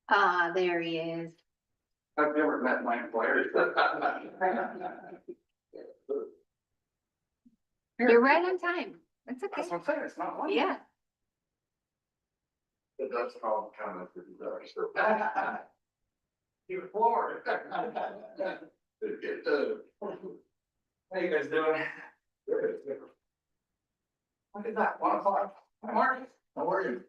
Ah, there he is. I've never met my employer. You're right on time. That's okay. That's what I'm saying, it's not one. Yeah. That's all kind of. You're floored. How you guys doing? Look at that, 1 o'clock. Mark, how are you?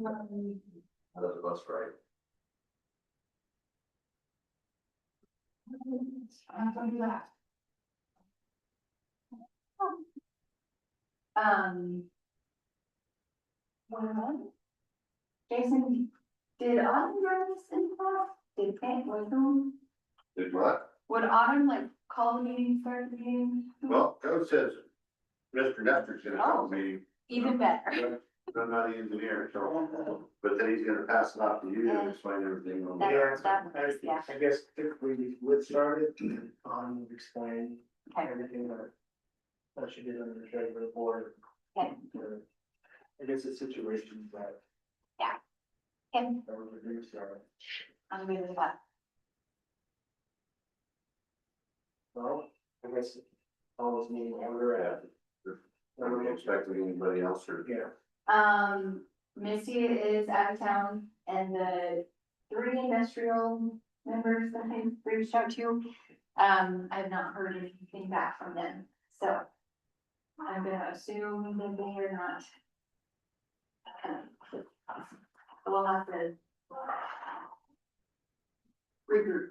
How does the bus ride? I'm gonna do that. Well, Jason, did Autumn run this info? Did Kent, was who? Did what? Would Autumn like call the meeting, start the meeting? Well, code says Mr. Nestor's gonna call me. Even better. I'm not the engineer, so, but then he's gonna pass it off to you and explain everything on. Yeah. I guess typically we would start it on explain Okay. everything that she did on the treasurer report. Okay. I guess it's situations that. Okay. That was reduced or, I'm good with that. well, I guess all this meeting order at. Are we expecting anybody else or? Yeah, Missy is out of town and the 3 industrial members that I reached out to, I have not heard anything back from them, so. I'm gonna assume that they are not. We'll have to. Regroup.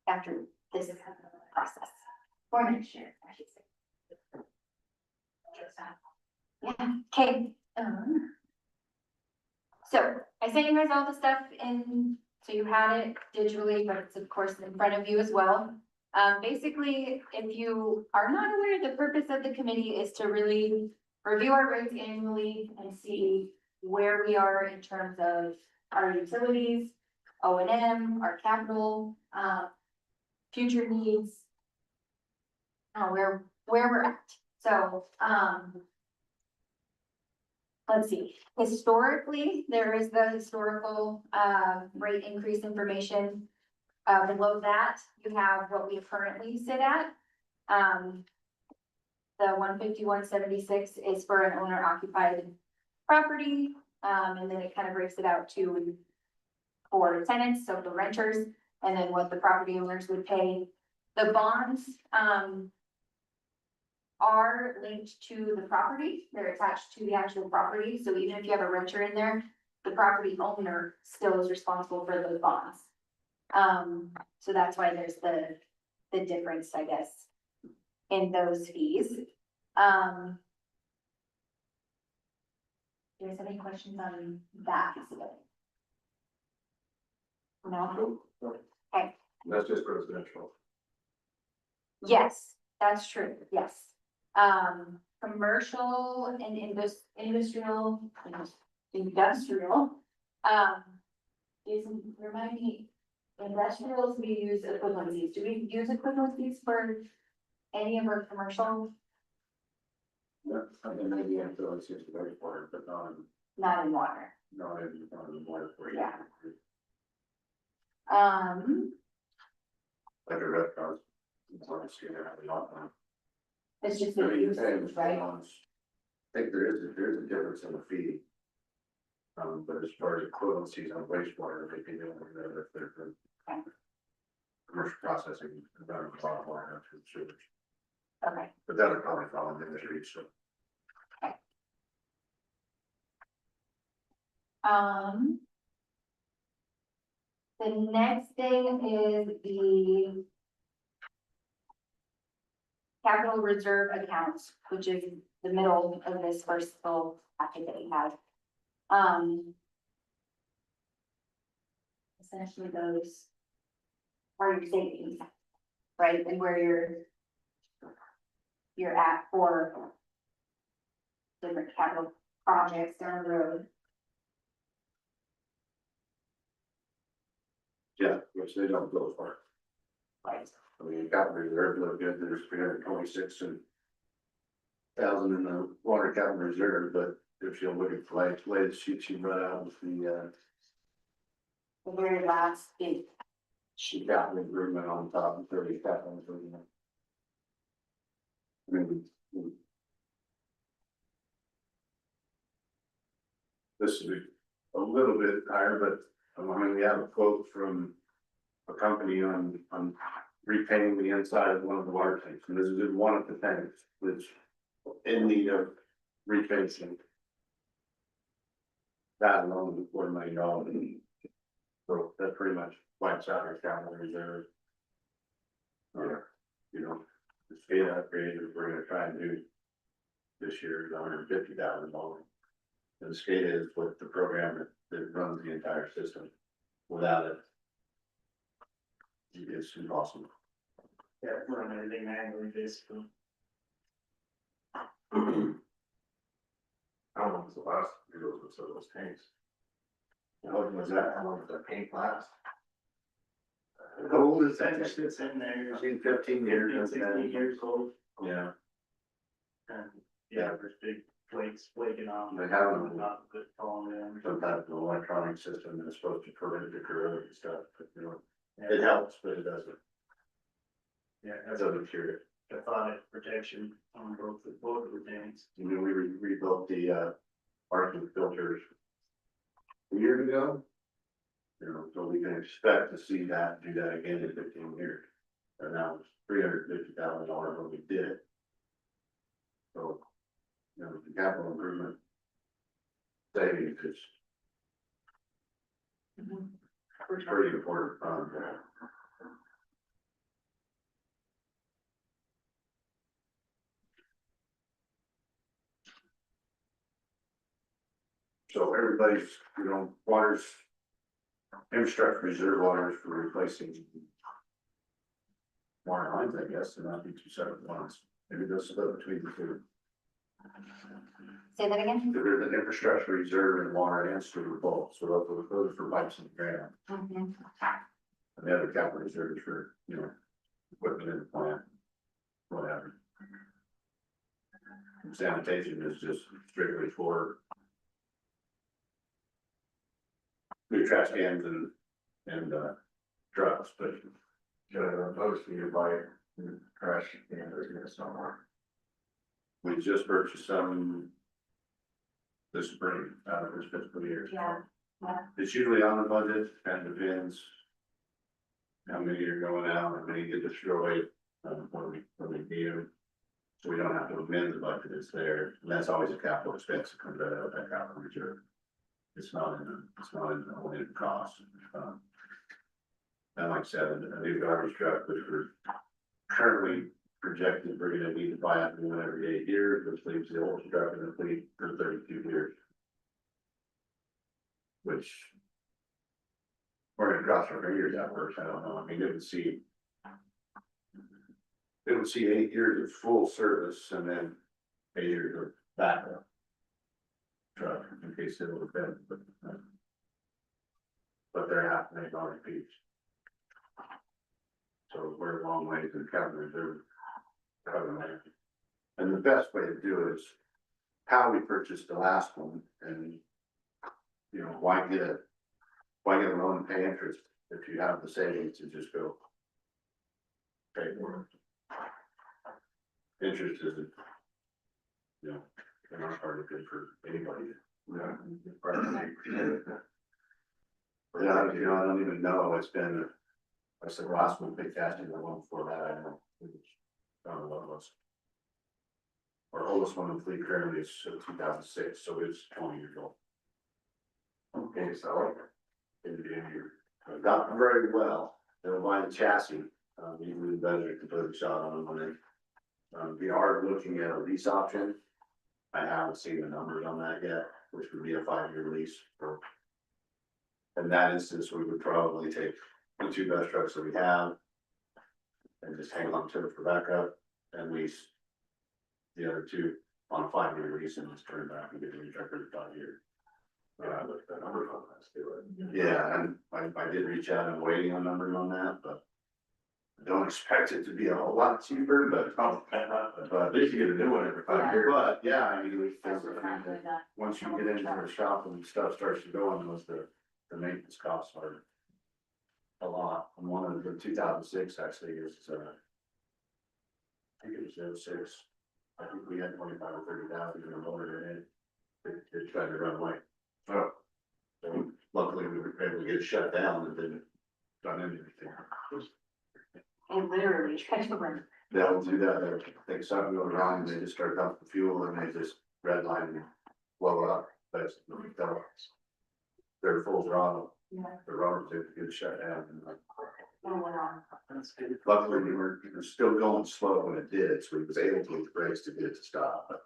After this process, or next year, I should say. Yeah, okay, so I sent you guys all the stuff in, so you had it digitally, but it's of course in front of you as well. Basically, if you are not aware, the purpose of the committee is to really review our rates annually and see where we are in terms of our utilities, O&M, our capital, future needs, where we're at. So, let's see, historically, there is the historical, rate increase information. Below that, you have what we currently sit at. The 151.76 is for an owner occupied property. And then it kind of breaks it out to for tenants, so the renters, and then what the property owners would pay. The bonds, are linked to the property, they're attached to the actual property, so even if you have a renter in there, the property owner still is responsible for those bonds. So that's why there's the difference, I guess, in those fees. Do you guys have any questions on that? No? Okay, That's just residential. yes, that's true, yes. Commercial and industrial, Jason, remind me, industrials, we use equivalencies. Do we use equivalencies for any of our commercial? Yeah, I mean, maybe until it's just very far, but Not in water. not in water for you. Yeah. Like a restaurant. It's honestly, a lot now. It's just I the mean, usage, right? I think there's a difference in the fee. But as far as equivalencies on wastewater, maybe they don't know if they're for Okay. commercial processing, better than bottom line up to the sewers. Okay, But that would probably fall in the industry, so. the next thing is the capital reserve accounts, which is the middle of this first little packet that we have. Essentially those are your savings, right? And where you're at for different capital projects down the road. Yeah, which they don't go far. Right. I mean, capital reserve look good, there's 326 thousand in the water capital reserve, but if you'll look at the latest sheet she brought out with the, The very last big. she capital improvement on top of 30 capital improvement. I mean, this is a little bit higher, but I mean, we have a quote from a company on repainting the inside of one of the water tanks, and this is in one of the tanks, which in need of replacing. That alone is $4 million. So that pretty much wipes out our capital reserve. You know, the state upgrade that we're gonna try and do this year is $150,000. And the state is with the program that runs the entire system. Without it, it's impossible. Yeah, run everything manually, basically. I don't know, what's the last year was of those tanks. How long was that? How long was that paint last? How old is that? It's in there. 15 years. 16 years old. Yeah, And yeah, there's big flakes flaking off. They have them. Not good falling in. some type of electronic system that's supposed to prevent the corrosion and stuff, but you know, it helps, but it doesn't, Yeah, it that's a doesn't cure it. cathodic protection on both of the tanks. You know, we rebuilt the, arcing filters a year ago. You know, so we can expect to see that, do that again in 15 years. And that was $350,000 when we did it. So, you know, the capital improvement savings is pretty important. So everybody's, you know, water's infrastructure reserve waters for replacing water lines, I guess, and not be two separate ones. Maybe they'll split between the two. Say that again? There's an infrastructure reserve in water and sewer both, so those are for pipes and ground. Mhm. And the other capital reserve is for, you know, equipment in the plant, whatever. Sanitation is just strictly for new trash cans and trucks, but. Most of you buy trash cans somewhere. We just purchased some this spring, out of this fiscal year. Yeah, yeah. It's usually on the budget, and depends how many are going out, how many get destroyed, when we need them. So we don't have to amend the budget, it's there, and that's always a capital expense that comes out of that capital reserve. It's not in the only cost. And like I said, a new garbage truck, which we're currently projected, we're gonna need to buy a new one every 8 years, which leaves the old truck in the fleet for 32 years. Which we're gonna cross our fingers out first, I don't know, I mean, it would see 8 years of full service and then 8 years of backup truck in case it was bad, but they're happening on repeat. So we're a long way to the capital reserve covering that. And the best way to do it is how we purchased the last one, and you know, why get a loan and pay interest if you have the savings to just go pay for it. Interest isn't, you know, in our part of good for anybody. Yeah, yeah, you know, I don't even know, it's been, I said, the last one, big casting, the one before that, I don't know what it was. Our oldest one in fleet currently is 2006, so it's 20 years old. Okay, so got very well, they'll buy the chassis, usually better to put a shot on them when they. We are looking at a lease option. I haven't seen the numbers on that yet, which would be a 5-year lease. In that instance, we would probably take the 2 best trucks that we have and just hang on to it for backup and lease the other 2 on a 5-year lease and just turn back and get a new truck every 5 years. Yeah, I looked at numbers on that too. Yeah, and I did reach out and waiting on numbers on that, but. I don't expect it to be a whole lot cheaper, but at least you get a new one every 5 years. But yeah, I mean, once you get into the shop and stuff starts to go on those, the maintenance costs are. A lot, and one of the 2006 actually is, I think it was 06. I think we had 25 or 30,000 in the motor in it. It tried to run away. Oh. So luckily we were able to get it shut down and didn't done anything. It literally tried to run. They'll do that, they think something goes wrong, they just start dumping fuel and they just redline and blow up, that's, they're full throttle, Yeah. the rubber tip get shut down. And Oh, wow. luckily we were still going slow when it did, so we was able to hit the brakes to get it to stop, but.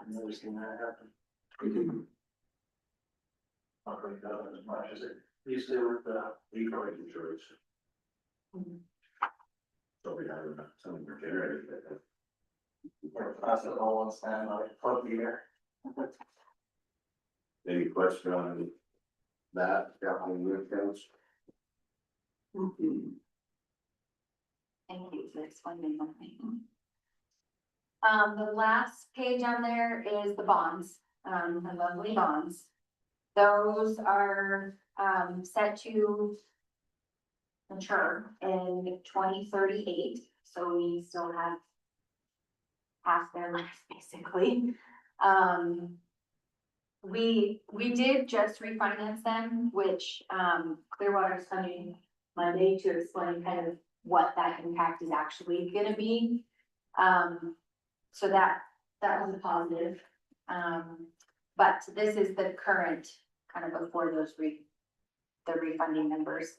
I've never seen that happen. Not really done as much as it used to with the Detroit insurance. Mhm. So we have some generated that. Pass it all on stand, like plug the air. Any question on that, capital accounts? Thank you for explaining that. The last page on there is the bonds, the lovely bonds. Those are, set to mature in 2038, so we still have half their life, basically. We did just refinance them, which, Clearwater's coming Monday to explain kind of what that impact is actually gonna be. So that was a positive. But this is the current, kind of before those the refunding numbers.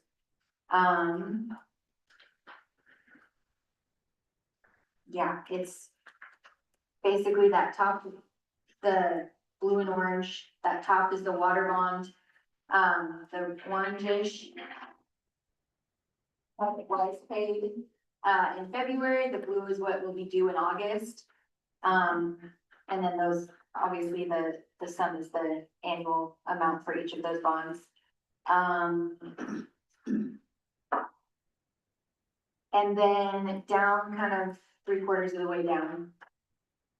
Yeah, it's basically that top, the blue and orange, that top is the water bond. The orange-ish was paid, in February, the blue is what will be due in August. And then those, obviously, the sum is the annual amount for each of those bonds. And then down kind of 3/4 of the way down,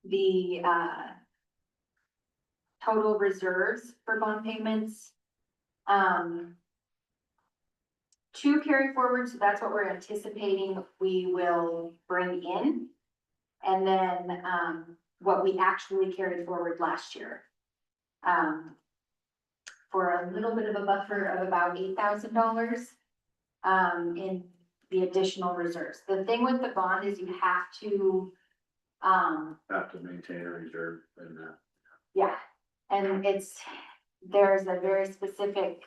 the, total reserves for bond payments. To carry forward, so that's what we're anticipating we will bring in. And then, what we actually carried forward last year. For a little bit of a buffer of about $8,000. In the additional reserves. The thing with the bond is you have to, Have to maintain a reserve and that. yeah, and there's a very specific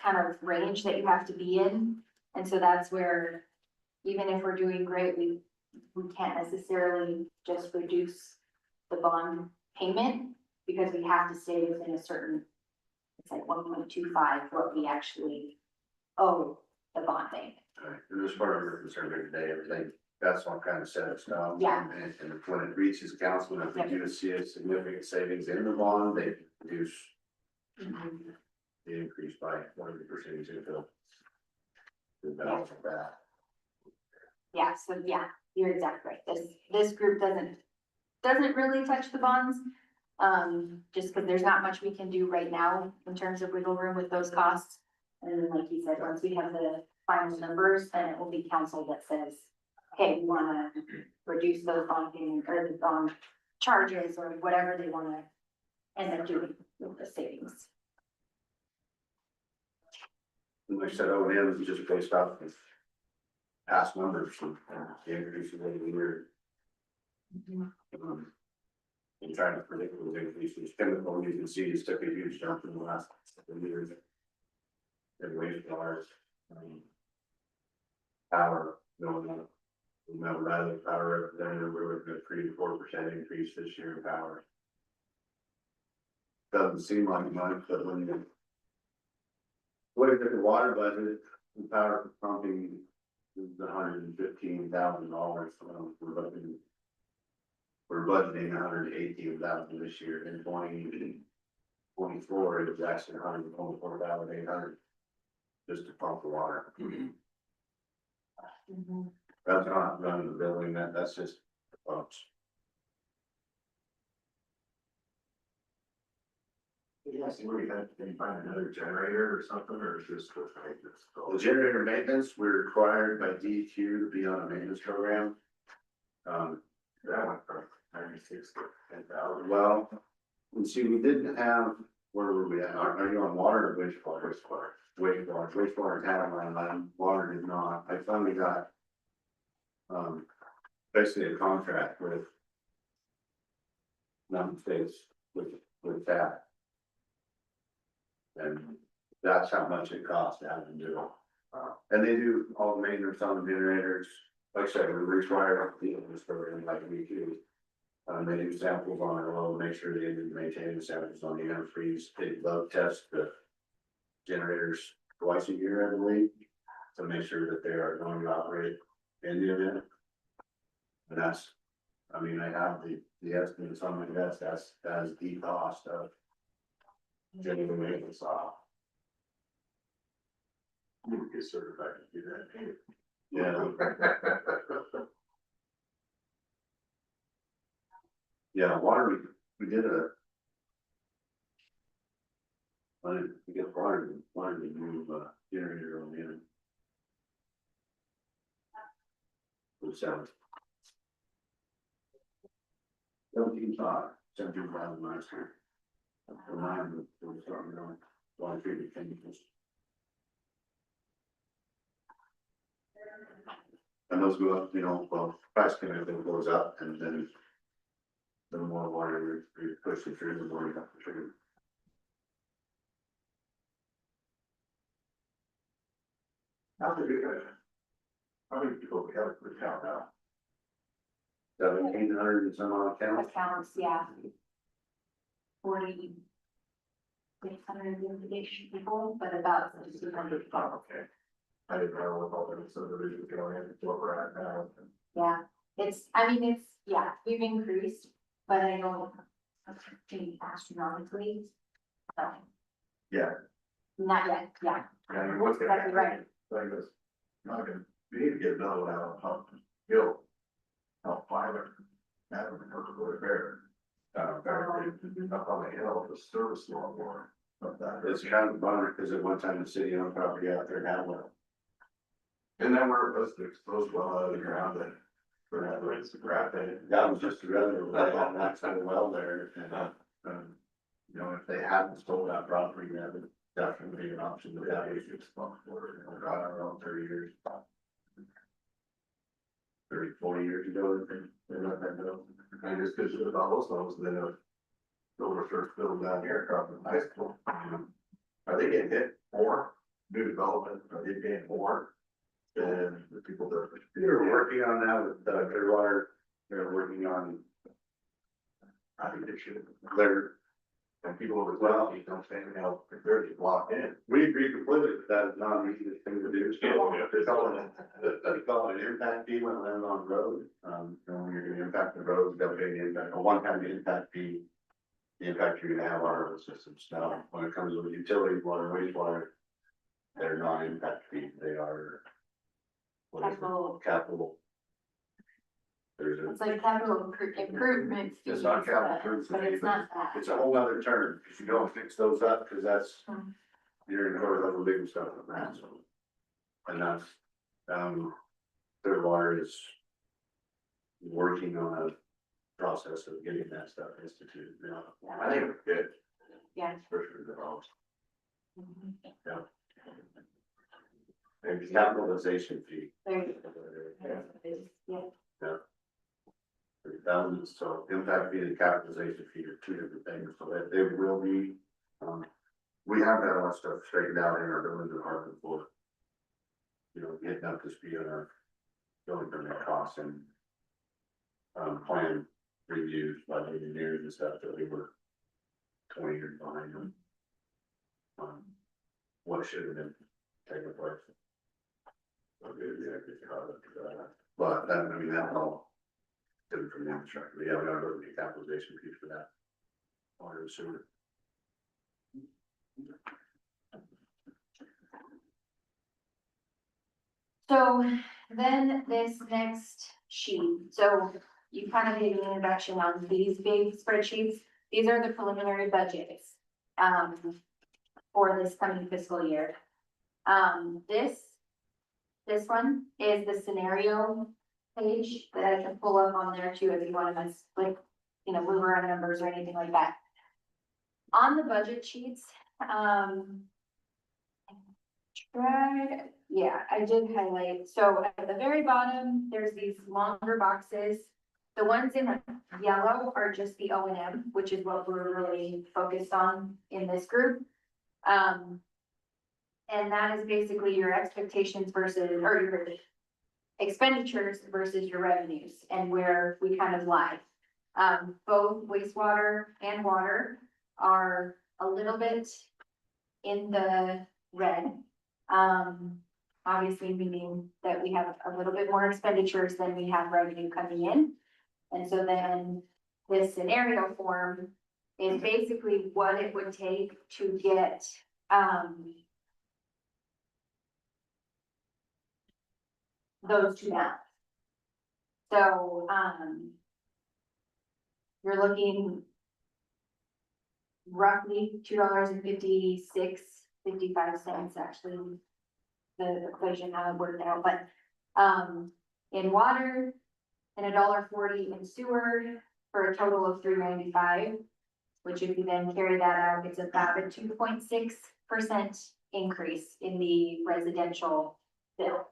kind of range that you have to be in. And so that's where, even if we're doing great, we can't necessarily just reduce the bond payment because we have to stay within a certain, it's like 1.25, what we actually owe the bond bank. Right, and as far as we're concerned here today, everything, that's all kind of set in stone. Yeah. And when it reaches council, if we do see a significant savings in the bond, they reduce the increase by whatever the percentage is of the balance of that. Yeah, so yeah, you're exactly right. This group doesn't really touch the bonds. Just because there's not much we can do right now in terms of wiggle room with those costs. And then, like you said, once we have the final numbers, then it will be council that says, okay, we wanna reduce those bond payment or the bond charges or whatever they wanna end up doing with the savings. And like I said, O&M is just based off of past numbers and the increases every year. And trying to predict those increases, chemical, you can see, it's took a huge jump in the last couple of years. Everybody's dollars. Power going up. We know Riley Power representative, we're looking at 3 to 4% increase this year in power. Doesn't seem like much, but when you look at the water budget, the power for pumping is $115,000, we're looking we're budgeting 118,000 this year, in 2024, it was actually 124,800. Just to pump the water. That's not running the building, that's just the pumps. Yes, where you had, can you find another generator or something, or is this the maintenance? The generator maintenance, we're required by DEQ to be on a maintenance program. That went from 96 to 10,000. Well, and see, we didn't have, where were we at? Are you on water or wastewater? Wastewater had on my line, water did not. I finally got basically a contract with Mountain States with that. And that's how much it costs to have them do it. And they do all the maintenance on the generators. Like I said, we're required to deal with this program like we do. They do samples on our load, make sure they maintain the samples on the antifreeze. They load test the generators twice a year, I believe, to make sure that they are going to operate in the event. And that's, I mean, I have the estimates on my desk, that's the cost of getting the maintenance off. You would get certified to do that. Yeah. Yeah, water, we did we get water to move generator on in. For 17,000 last year. The line was starting on water treatment chemicals. And those go up, well, price chemical goes up and then the more water we push it through, the more you have to treat. How many people we have per town now? 1,700 and some odd counts. Accounts, yeah. 600 litigation people, but about 200. Oh, okay. I didn't know what all the subdivisions going in, what we're at now. Yeah, yeah, we've increased, but I don't change astronomically. So, Yeah, not yet, yeah. I mean, what's gonna Exactly right. happen? Like this, not gonna, we need to get another one out on Hill. Help fiber, that would work really fair. Up on the hill, the service law war. It's kind of a bummer because at one time the city owned property out there had one. And then where it was to expose well out of the ground and for that, it's a crap it. That was just a rather nice little well there. And, if they hadn't sold that property, that would definitely be an option to have issues for, around 30 years. 30, 40 years ago, they let that go. And just because of all those homes, then over first build down here across from high school. Are they getting hit more? New development, are they paying more than the people that? They're working on that with Clearwater. They're working on I think they should. their. And people over well, you don't say, if they're just locked in. We agree completely that that is not an easy thing to do. So they call it an impact fee when it lands on the road. When you're gonna impact the road, you gotta pay the impact, a one-time impact fee. The impact you're gonna have on our road systems. Now, when it comes with utilities, water, wastewater, they're not impact fees, they are. What is it? Capital. It's like capital improvement. It's not fees, capital improvement But fee, it's not that. It's a whole other term, because you don't fix those up, because that's, you're in court over legal stuff on that, so. And that's, Clearwater is working on a process of getting that stuff instituted now. I think it's good. Yeah. Especially the homes. Maybe capitalization fee. There you go. Yeah. So impact fee and capitalization fee are two different things, so that they will be, we have that all stuff straightened out in our building department for. Getting up to speed on our building permit costs and. Plan reviews by the engineers and stuff that we were 20 years behind on. What should have been taking place. So, but that, that's all. Different from the infrastructure, yeah, we gotta look at the capitalization piece for that. Water and sewer. So then this next sheet, so you kind of gave an introduction on these big spreadsheets. These are the preliminary budgets, for this coming fiscal year. This one is the scenario page that I can pull up on there too, if you want to like, move around numbers or anything like that. On the budget sheets, yeah, I did highlight, so at the very bottom, there's these longer boxes. The ones in yellow are just the O and M, which is what we're really focused on in this group. And that is basically your expectations versus, or your expenditures versus your revenues and where we kind of lie. Both wastewater and water are a little bit in the red. Obviously meaning that we have a little bit more expenditures than we have revenue coming in. And so then this scenario form is basically what it would take to get, those two down. So, you're looking roughly $2.55 actually, the equation how it worked out, but, in water and $1.40 in sewer for a total of $3.95, which if you then carry that out, it's about a 2.6% increase in the residential bill.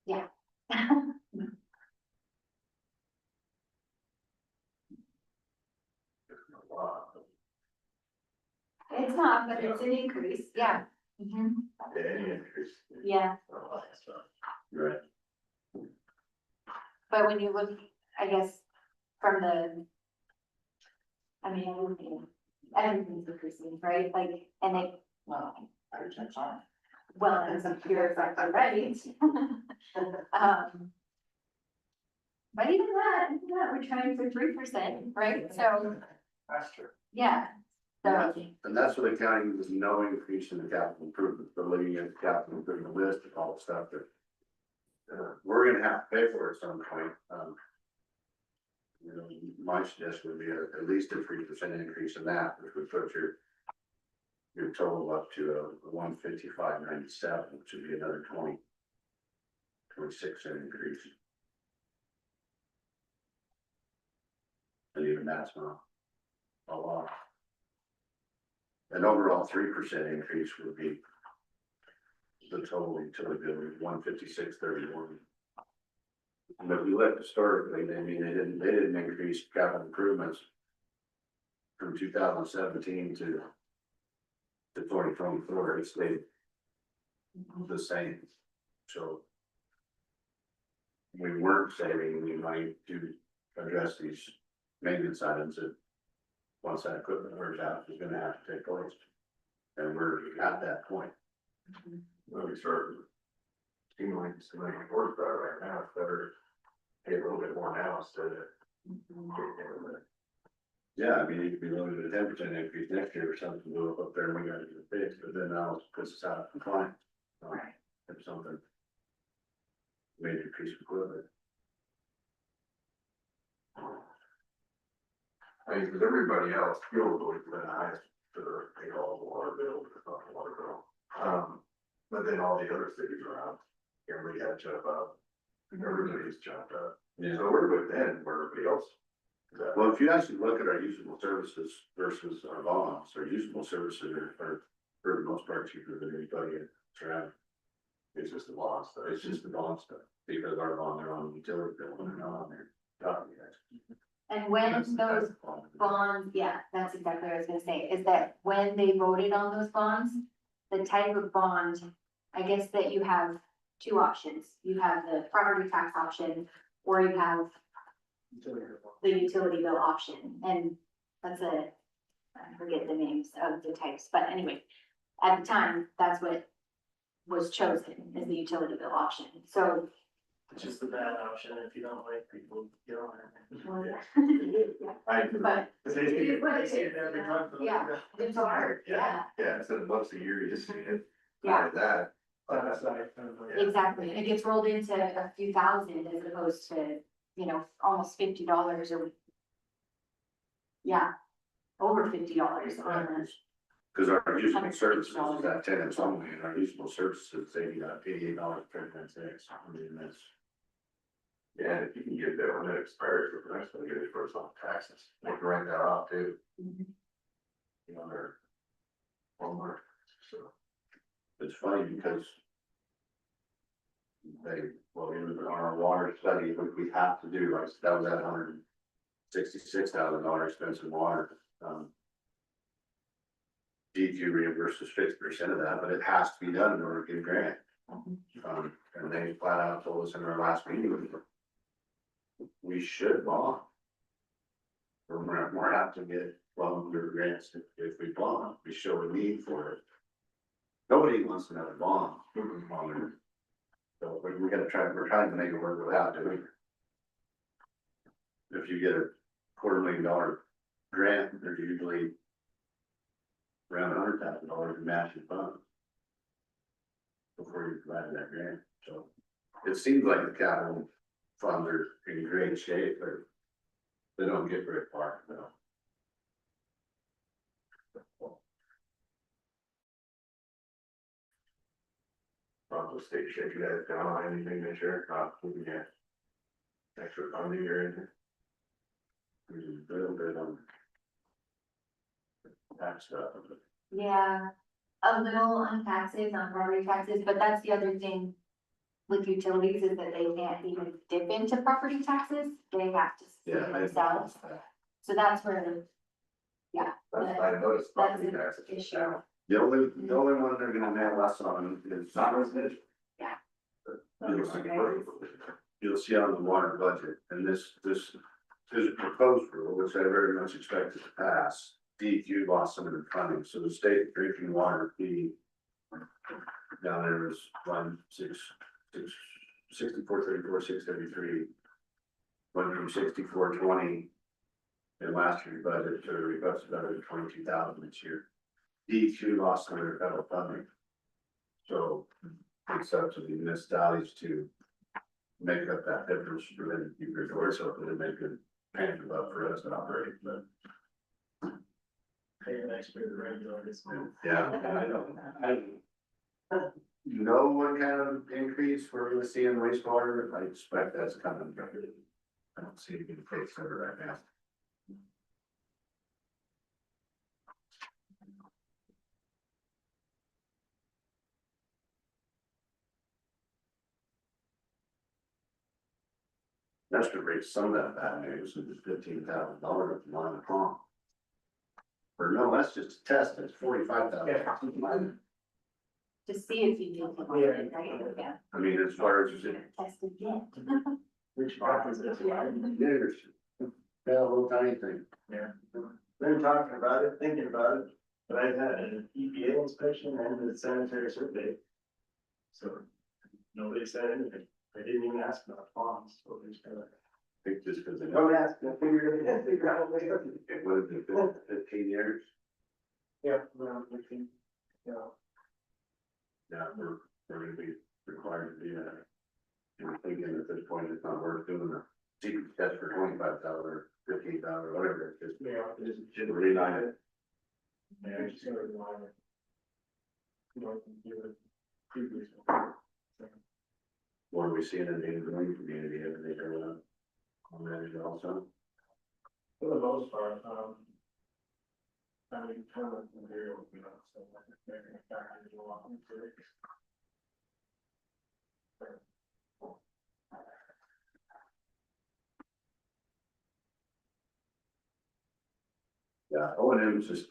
Yeah. It's not, but it's an increase, yeah. Mhm. Any increase. Yeah, Right. but when you look, I guess, from everything's increasing, right? Like, and it, well, as I'm curious, like, right? But even that, we're trying for 3%, right? So, That's true. yeah. So, And that's what the county was no increase in the capital improvement, but looking at the capital improvement list of all the stuff that. We're gonna have to pay for at some point, my suggestion would be at least a 3% increase in that, which would put your total up to a 155.97, which would be another 26% increase. And even that's not a lot. An overall 3% increase would be the total utility bill is 156.31. And if you look historically, they didn't increase capital improvements from 2017 to 2024, it stayed the same. So we weren't saving any money to address these maintenance items that once that equipment wears out is gonna have to take place. And we're at that point. When we start accumulating some money towards that right now, it's better pay a little bit more now instead of. Yeah, I mean, you could be looking at a 10% increase next year or something, go up there and we gotta get it fixed, but then now because it's out of compliance. Right. If something. Major piece of equipment. I mean, because everybody else, fuel always been the highest for, they call it water bill, but it's not the water bill. But then all the other cities around, everybody had jumped up, everybody's jumped up. Yeah. So we're within where everybody else is at. Well, if you actually look at our usable services versus our bonds, our usable services are for the most part cheaper than anybody around. It's just the law stuff. It's just the bond stuff, because our bond, they're on the utility bill, and they're not on there. and when those bonds, yeah, that's exactly what I was gonna say, is that when they voted on those bonds, the type of bond, I guess that you have two options. You have the property tax option, or you have the utility bill option, and that's I forget the names of the types, but anyway, at the time, that's what was chosen as the utility bill option, so. Which is the bad option if you don't like people, you don't. Well, yeah. I, But, They see it, they see it every month. yeah, it's hard, yeah, yeah, instead of bucks a year, you just see it. yeah, Like that. That's like, exactly, and it gets rolled into a few thousand as opposed to, you know, almost $50 or. Yeah, over $50 on the. Cause our usable services is at tenants only, and our usable services, $88 per 10 cents. I mean, that's. Yeah, if you can get that when it expires, for the next one, get it for some taxes, they can write that off too, Mhm. you know, or. One more, so. It's funny because well, even on our water study, which we have to do, like, that was at $166,000 expense in water. DQ reimburses 50% of that, but it has to be done in order to get a grant. And they flat out told us in our last meeting, we should bond. We're have to get volunteer grants if we bond, we show a need for it. Nobody wants another bond on it. So we gotta we're trying to make it work without doing it. If you get a $250,000 grant, there's usually around $100,000 in matching funds before you provide that grant. So it seems like the capital funds are in great shape, but they don't get very far, though. Probably state shake you guys down on anything this year, we can get. Extra funding or anything. There's a little bit on tax stuff, but Yeah, a little on taxes, on property taxes, but that's the other thing with utilities is that they can't even dip into property taxes, they have to see yeah, it themselves. So that's where, That's, I noticed that's property an taxes. issue. the only one they're gonna nail us on is. Yeah. You'll see on the water budget, and this is a proposed rule, which I very much expected to pass. DEQ lost some of their funding, so the state drinking water fee down there is 64.34, 633. Went from 64.20 in last year's budget to a requested budget of 22,000 this year. DEQ lost some of their federal funding. So it's up to the municipalities to make up that difference for them to keep their doors open and make it tangible up for us to operate, but. Pay an extra regular. Yeah, I don't know what kind of increase we're gonna see in wastewater, I expect that's coming. I don't see it being fixed over right now. That's to raise some of that bad news, and it's $15,000 line of pump. Or no, that's just a test, it's $45,000. To see if you need to, right, yeah. I mean, as far as, Test again. Which happens if you. there's, yeah, a little tiny thing. Yeah. Been talking about it, thinking about it, but I've had an EPA inspection and a sanitary survey. So nobody said anything. They didn't even ask about ponds, so they just kind of. I think just because they Don't ask, they'll figure it out later. it would have been 15 years. Yeah, well, we can, you know. Yeah, we're gonna be required to do that. And we're thinking at this point, it's not worth doing a secret test for 25,000 or 15,000 or whatever, it's just. Yeah, it is. Should reline it. Yeah, just gonna rely on it. You know, do it previously. So, What are we seeing in the green community, have they done on that also? for the most part, I mean, kind of material, you know, so like they're gonna factor a lot into it. Yeah, O and M is just.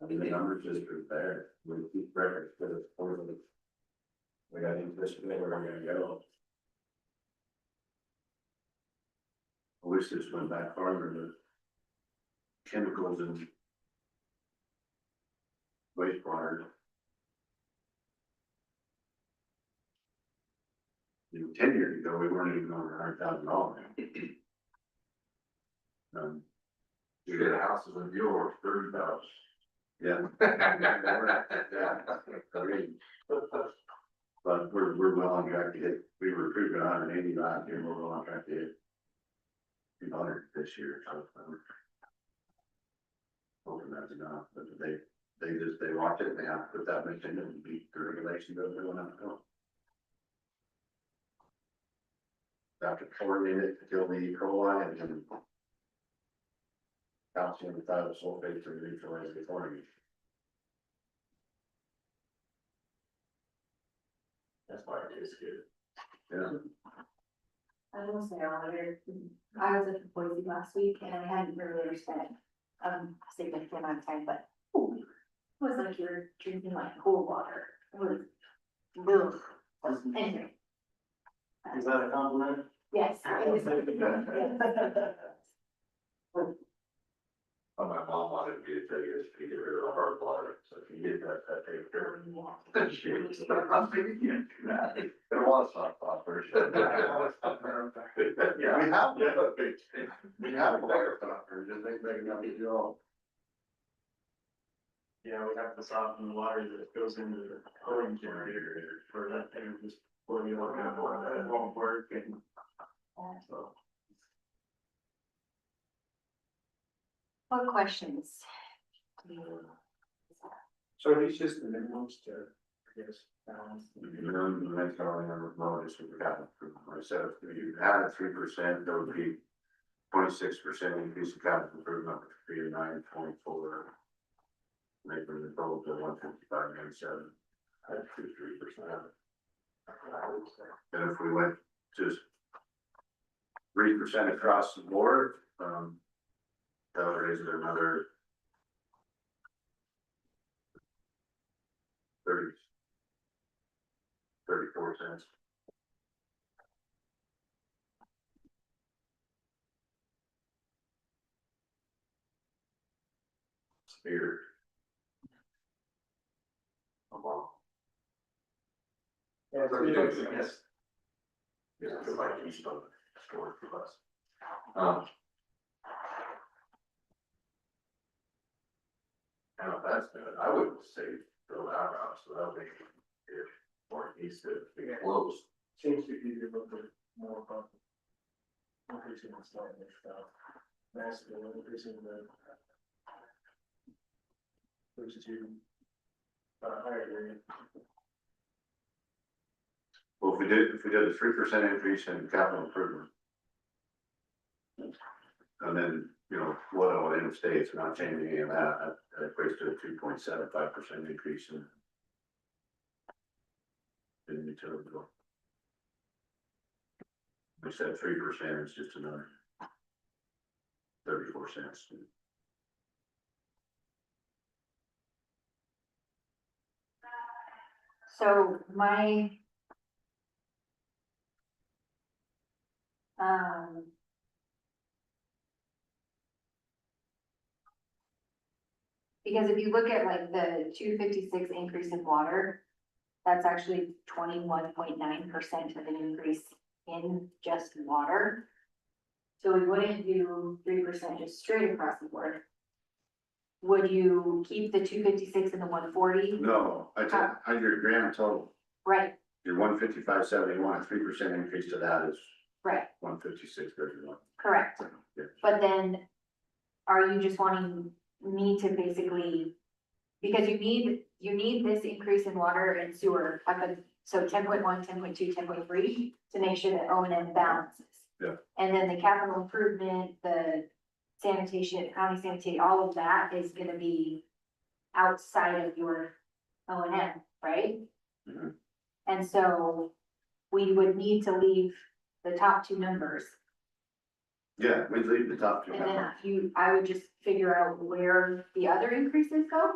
I mean, the numbers just are there, we keep records for the quarterly. We got into this, where we're gonna go. I wish this went back farther, the chemicals and wastewater. 10 years ago, we weren't even over $100,000. You get a house in Buhl or 30,000. Yeah. But we're well on track to hit, we were approved 180 last year, we're well on track to hit 200 this year, so. Hoping that's enough, but they watch it, they have to put that much in and beat the regulations of everyone else go. After chlorinating it to kill the E. coli and then calcium thiosulfate to neutralize the chlorine. That's why it is good. Yeah. I will say, Auditor, I was at the Boise last week and I hadn't really spent a significant amount of time, but ooh, it was like you were drinking like cool water. It was, ugh. Anyway. Is that a compliment? Yes. Oh, my mom wanted me to tell you to get rid of the hard water, so if you get that takes care of it. I'm thinking, you can't do that. There was soft opera. Yeah. We have a water softener, just ain't big enough to do all. Yeah, we have to soften the water that goes into the cooling generator for that thing, just pour you on that water, that won't work and so. What questions? So are these just the minimums to, I guess, balance? The next one, I noticed we got, I said, if you added 3%, there would be 26% increase in capital improvement, which would be 9.4. Making the total to 155.97. I'd do 3%. And if we went just 3% across the board, that would raise it another 34 cents. Spear. Wow. Yeah, it's good, I guess. Yeah, it's like you still store for us. Now, if that's good, I would say throw that out, so that way if, or it needs to be closed. Seems to be a little bit more about increasing the slide and stuff. Massively increasing the. Which is even. Higher rate. Well, if we did a 3% increase in capital improvement. And then, you know, what all in states, not changing any of that, that equates to a 2.75% increase in utility bill. We said 3% is just another 34 cents. So my. Because if you look at like the 256 increase in water, that's actually 21.9% of an increase in just water. So we wouldn't do 3% just straight across the board. Would you keep the 256 and the 140? No, I your grand total, Right, your 155.71, a 3% increase to that is right, 156.31. correct. Yeah. But then, are you just wanting me to basically, because you need this increase in water and sewer, so 10.1, 10.2, 10.3 to make sure that O&M balances. Yeah. And then the capital improvement, the sanitation, county sanitation, all of that is gonna be outside of your O&M, right? Mm-hmm. And so we would need to leave the top two numbers. Yeah, we'd leave the top two. And then I would just figure out where the other increases go.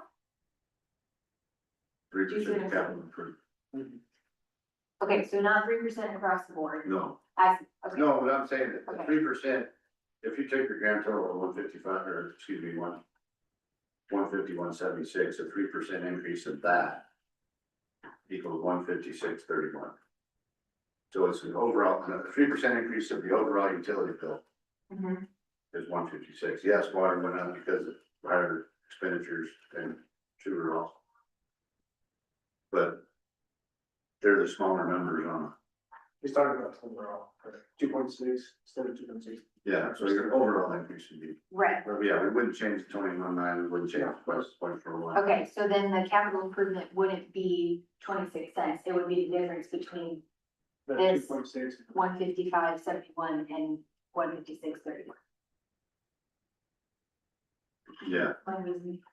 3% capital improvement. Okay, so not 3% across the board. No, I see, okay. no, what I'm saying is Okay. 3%, if you take your grand total of 155, or excuse me, 151.76, a 3% increase of that equals 156.31. So it's an overall, a 3% increase of the overall utility bill Mhm. is 156. Yes, water went up because of higher expenditures and sewer also. But they're the smaller numbers on, He's talking about overall, 2.6 instead of 2.6. yeah, so your overall increase would be, Right, well, yeah, we wouldn't change the 21.9, we wouldn't change the +0.41. okay, so then the capital improvement wouldn't be 26 cents, it would be the difference between The This- 2.6. 155.71 and 156.31. Yeah, One reason.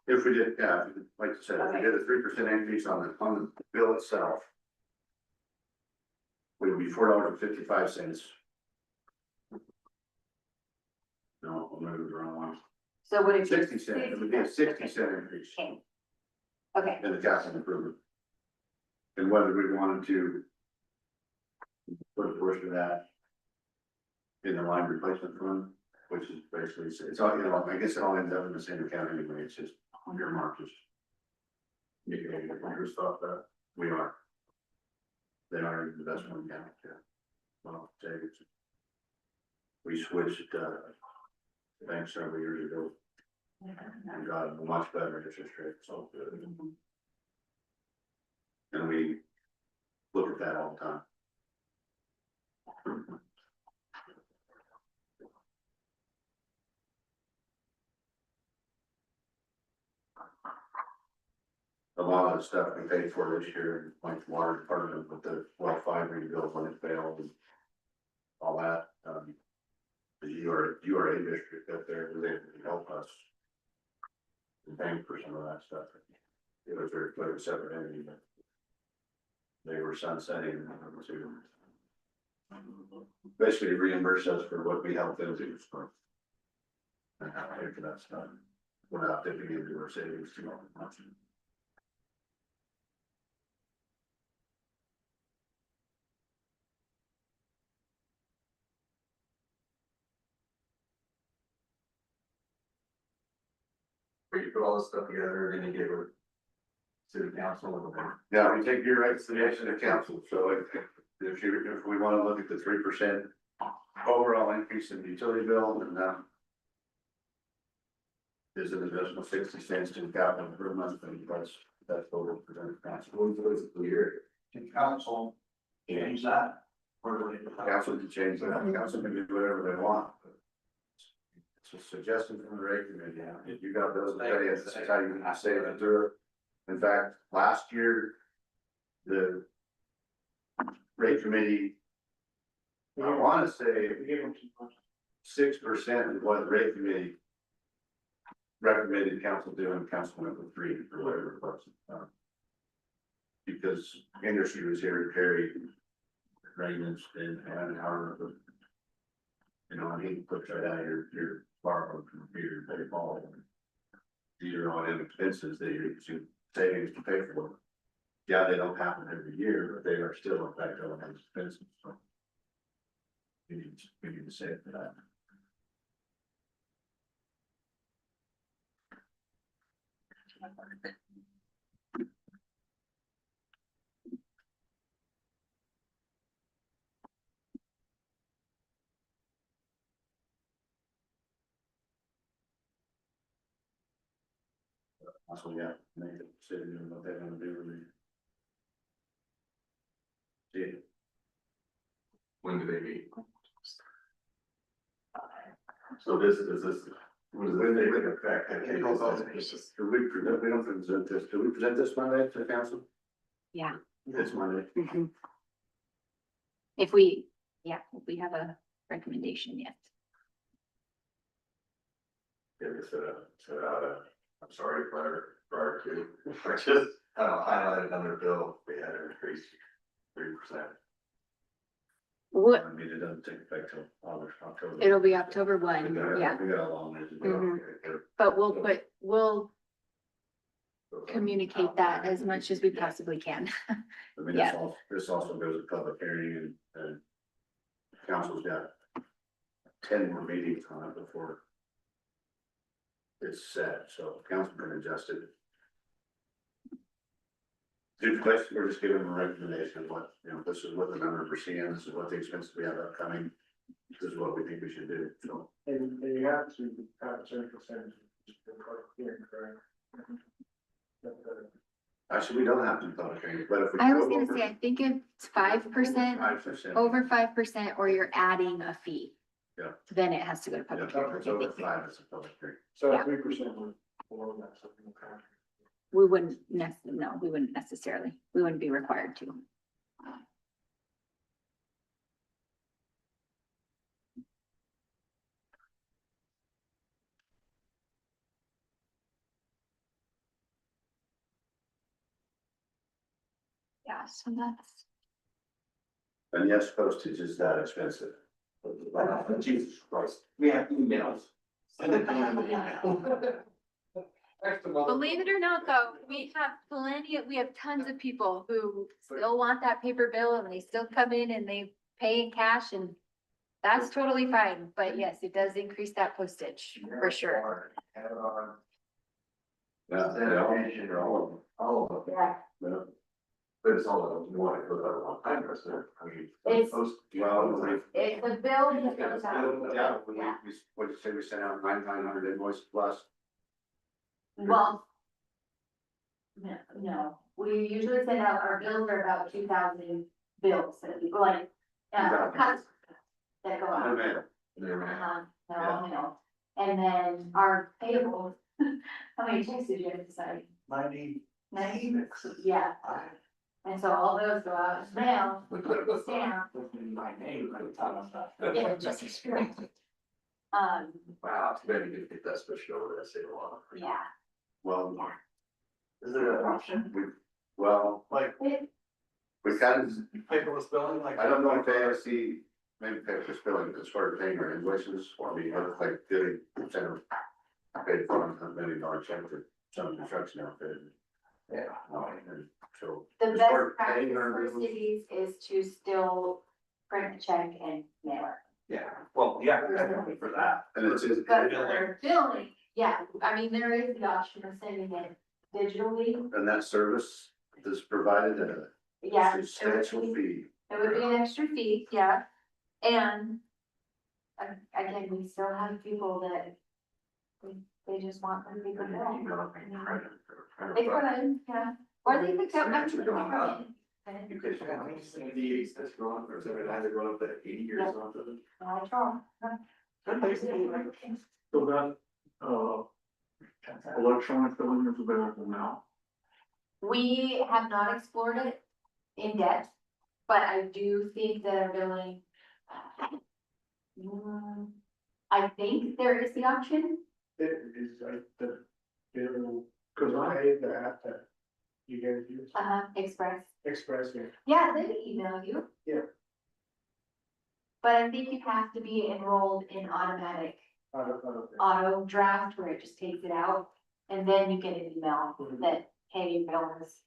if we did, yeah, like I said, if we did a 3% increase on the bill itself, it would be $4.55. No, I'm moving the wrong one. So would it be? 60 cent, it would be a 60 cent increase Okay. Okay, in the capital improvement. And whether we wanted to put a portion of that in the line replacement fund, which is basically, it's all, you know, I guess it all ends up in the same account anyway, it's just your markers. You can get your stuff that. We are. They are in the investment account, yeah. Well, savings. We switched, banks several years ago and got a much better interest rate, so good. And we look at that all the time. A lot of the stuff we paid for this year, like the water department with the well 5 rebuild when it failed and all that, the URA district up there was able to help us and paying for some of that stuff. It was very clear, separate entity, but they were sunsetting to basically reimburse us for what we helped them do. So, and how to pay for that stuff without dipping into our savings too much. Where you put all this stuff together and then you give it. City council and then. Yeah, we take your rights to the action of council, so if we wanna look at the 3% overall increase in the utility bill, and is an additional 60 cents to the capital improvement, and that's what we'll present to council. What is it clear? Can council change that? Or do they? Council can change that, council can do whatever they want. It's a suggestion from the rate committee, if you got those, this is how you can say it through it. In fact, last year, the rate committee, I wanna say We gave them too much. 6% of what the rate committee recommended council do, and council went with 3 or whatever it was. Because industry was here to carry maintenance and however, you know, and he puts right out your borrow from your pay ball. These are all in expenses that you're using savings to pay for. Yeah, they don't happen every year, but they are still in fact on those expenses, so. We need to save for that. Also, yeah, make a decision on what they're gonna do with it. See, When do they meet? So this, when they take effect? I can't go on. we don't present this, do we present this Monday to the council? yeah. This Monday. Mhm. If we have a recommendation yet. Yeah, they set out I'm sorry, prior to, I just, highlighted on their bill, they had an increase 3%. What, I mean, it doesn't take effect till August, October. it'll be October 1, We yeah, got a long way to go. Mhm. Okay. but we'll communicate that as much as we possibly can. I mean, Yeah. this also goes to public hearing and council's got 10 more meetings on it before it's set, so council can adjust it. We're just giving them a recommendation of what, you know, this is what the numbers we're seeing, this is what the expenses we have upcoming. This is what we think we should do, so. And you have to have a certain percentage. Here, correct? Actually, we don't have to public hearing, but if we. I was go gonna over say, I think it's 5%, 5%. over 5%, or you're adding a fee. Yeah. Then it has to go to Yeah, public if hearing. it's over 5, it's a public hearing. So Yeah. 3% would below that something. We wouldn't no, we wouldn't necessarily, we wouldn't be required to. Yeah, so that's. And yes, postage is that expensive. Jesus Christ, we have emails. Believe it or not, though, we have tons of people who still want that paper bill and they still come in and they pay in cash and that's totally fine, but yes, it does increase that postage for sure. Have it on. Yeah, All of them. Yeah. Yeah. But it's all of them, you want to go that one time, is there? I mean. It's- well, It's a bill. that Yeah, goes it's out. bill, yeah, what'd you say, we sent out 900 invoices plus? Well. No, we usually send out, our bills are about 2,000 bills that people like, customers that go out. Mail. No. And then our payables, how many checks did you have to sign? 90. 90? Yeah, and so all those go out as mail, stamp, My name, I thought yeah, just as correct. Wow, it's better to get that switched over, that's a lot. Yeah, Well, Is there an option? well, Like, we kind of, paperless billing, like? I don't know if AFC, maybe paperless billing, as far as paying our invoices, or we have like getting, center paid for a $1 million check for some construction outfit. Yeah. And so. the as best far as practice paying our for bills, cities is to still print a check and mail it. Yeah, well, yeah, definitely for that. And it's, But for billing, yeah, I mean, there is the option of sending it digitally, and that service is provided at a yeah. It would substantial be- fee. It would be an extra fee, yeah, and. Again, we still have people that. They just want their paper bill. They could, yeah, or they could come back to the government. You could, yeah, I mean, 78, that's going, or something, either going up to 80 years Yeah. or something. I try. So that, electronic billing is available now. We have not explored it in depth, but I do think that our billing. I think there is the option, It is like the bill, cause I hate the app that you guys use, Express, Express it. yeah, they can email you. Yeah. But I think you have to be enrolled in automatic Out of it. auto draft where it just takes it out, and then you get an email Mhm. that, hey, your bill has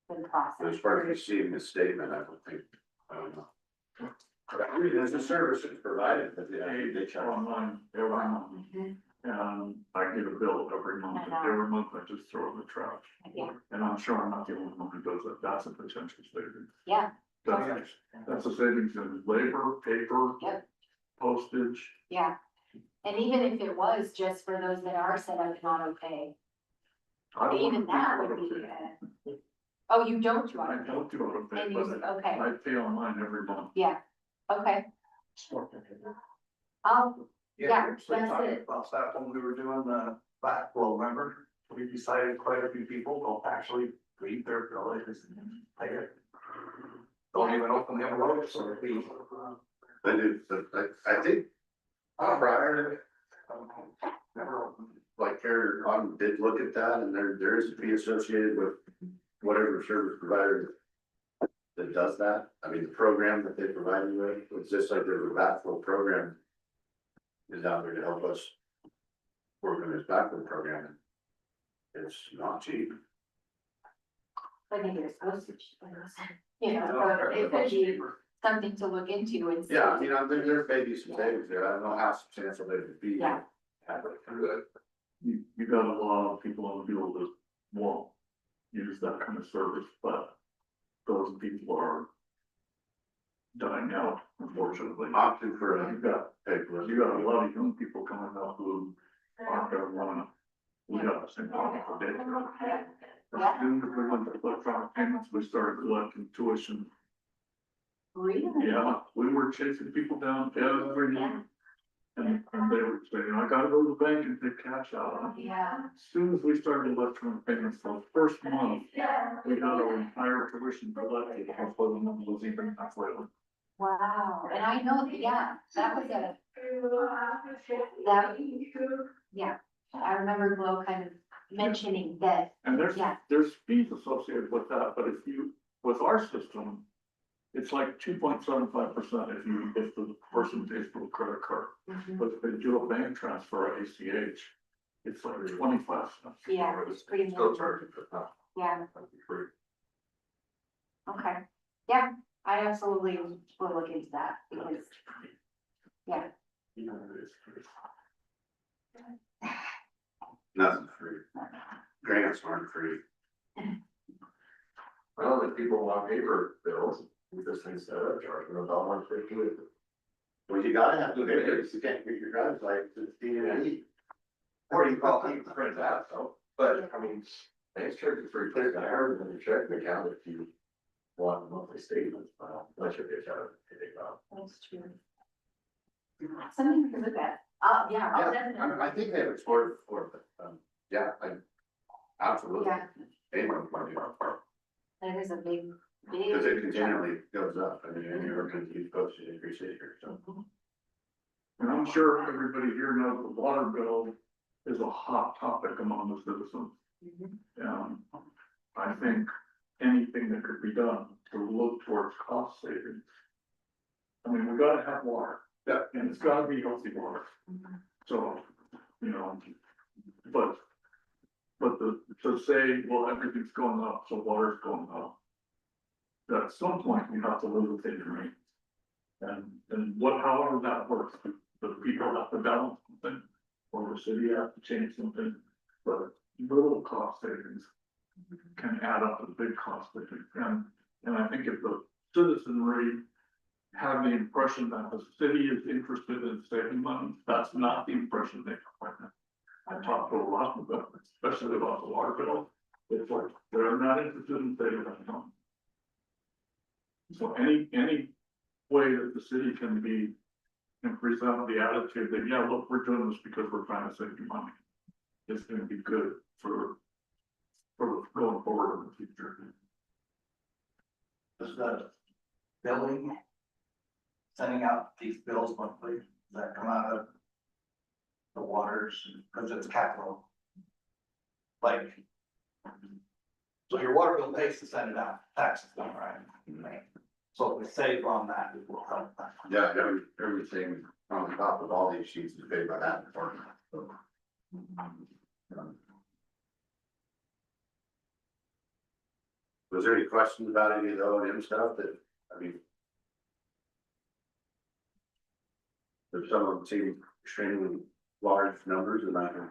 been But processed. as far as receiving a statement, I don't think, I don't know. There's a service that's provided, but they charge. Online, every month, Mhm. and I get a bill every month, and every month I just throw it in the trash. Yeah. And I'm sure I'm not the only one who does that, that's a potential savings. Yeah, That's a savings in labor, paper. Yep. Postage. yeah, and even if it was just for those that are set up in auto pay, I don't even do that would auto be, pay. oh, you don't do I auto pay? don't do auto pay, And you, but okay, I pay online every month. yeah, okay, I'll, Yeah, actually that's talking it. about that when we were doing the backflow, remember? We decided quite a few people don't actually read their bill, they just pay it. Don't even open the envelopes or we. They do, but I think prior, like Carrier on did look at that, and there is a fee associated with whatever service provider that does that. I mean, the program that they provide you with, it's just like there's a backflow program is out there to help us work on this backflow program. It's not cheap. but maybe it's postage, you know, so it could be something to look into and see. Yeah, I mean, there may be some savings there. I don't know how substantial they would be. Yeah. But good. You got a lot of people on the field that won't. use that kind of service, but those people are dying out, unfortunately. Opting for You a got, paper. you got a lot of young people coming up who aren't gonna wanna, we got the same problem for daycare. Yeah. As soon as we went to electronic payments, we started collecting tuition. Really? Yeah, we were chasing people down every Yeah. night. And they were saying, I gotta go to the bank and take cash out. Yeah. As soon as we started electronic payments, for the first month, we had our entire tuition collected before the month was even halfway. Wow, and I know, yeah, that was yeah, I remember Glo kind of mentioning that, And Yeah. there's fees associated with that, but if you, with our system, it's like 2.75% if the person pays for a credit card. But if they do a bank transfer or ACH, it's like 25 cents. yeah, it's pretty Still much, charging for that. yeah, That'd be free. okay. Yeah, I absolutely will look into that, because, yeah, You know, it's free. Nothing's free. Grants aren't free. Well, if people want paper bills, this instead of charging them about $1.50. Well, you gotta have to, you can't get your driver's license, it's D&D. Or you call, you can print it out, so, but I mean, banks charge you for clear hours in your checking account if you want monthly statements, unless you're get out of it. that's true. Something we can look at, yeah, I'll Yeah, I definitely, think they've explored it before, but, yeah, absolutely. yeah, Anyone can do it. that is a big, Because it big. continually goes up, I mean, and you're going to use postage increase here, so. And I'm sure everybody here knows the water bill is a hot topic among the citizens. I think anything that could be done to look towards cost savings. I mean, we gotta have water. Yeah. And it's gotta be healthy water. So, you know, but to say, well, everything's going up, so water's going up. At some point, you have to live within your means. And however that works, the people have to balance something, or the city has to change something, but little cost savings can add up to big cost savings. And I think if the citizenry have the impression that the city is interested in saving money, that's not the impression they have. I talked to a lot of them, especially about the water bill. It's like, they're not interested in saving money. So any way that the city can be and present the attitude that, yeah, look, we're doing this because we're trying to save you money. It's gonna be good for going forward in the future. Does the billing, sending out these bills monthly, does that come out of the waters, because it's capital? Like, so your water bill pays to send it out, taxes done, right? So if we save on that, it will help that. Yeah, everything on the top of all these sheets is paid by that department, so. Was there any questions about any of the O&M stuff that, I mean? If someone seemed extremely large numbers, and I can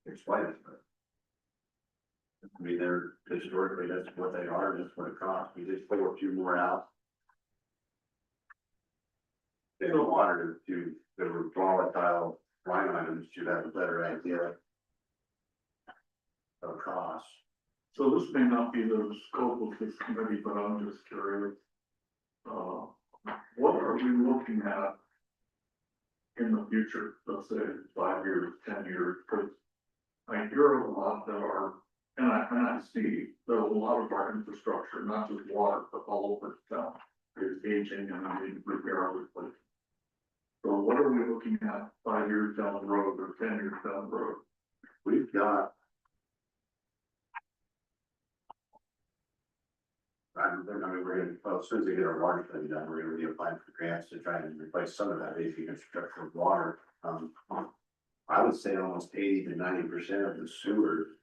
explain it, but. I mean, they're historically, that's what they are, and that's what it costs, we just pull a few more out. They don't want to the volatile line items, you'd have a better idea of cost. So this may not be the scope of this committee, but I'm just curious. What are we looking at in the future, let's say 5 years, 10 years? Because I hear a lot that are, and I see that a lot of our infrastructure, not just water, but all over town, is aging and I need repair or replace. So what are we looking at 5 years down the road or 10 years down the road? We've got. I mean, we're gonna, well, as soon as we get our water thing done, we're gonna be applying for grants to try and replace some of that aging infrastructure with water. I would say almost 80 to 90% of the sewer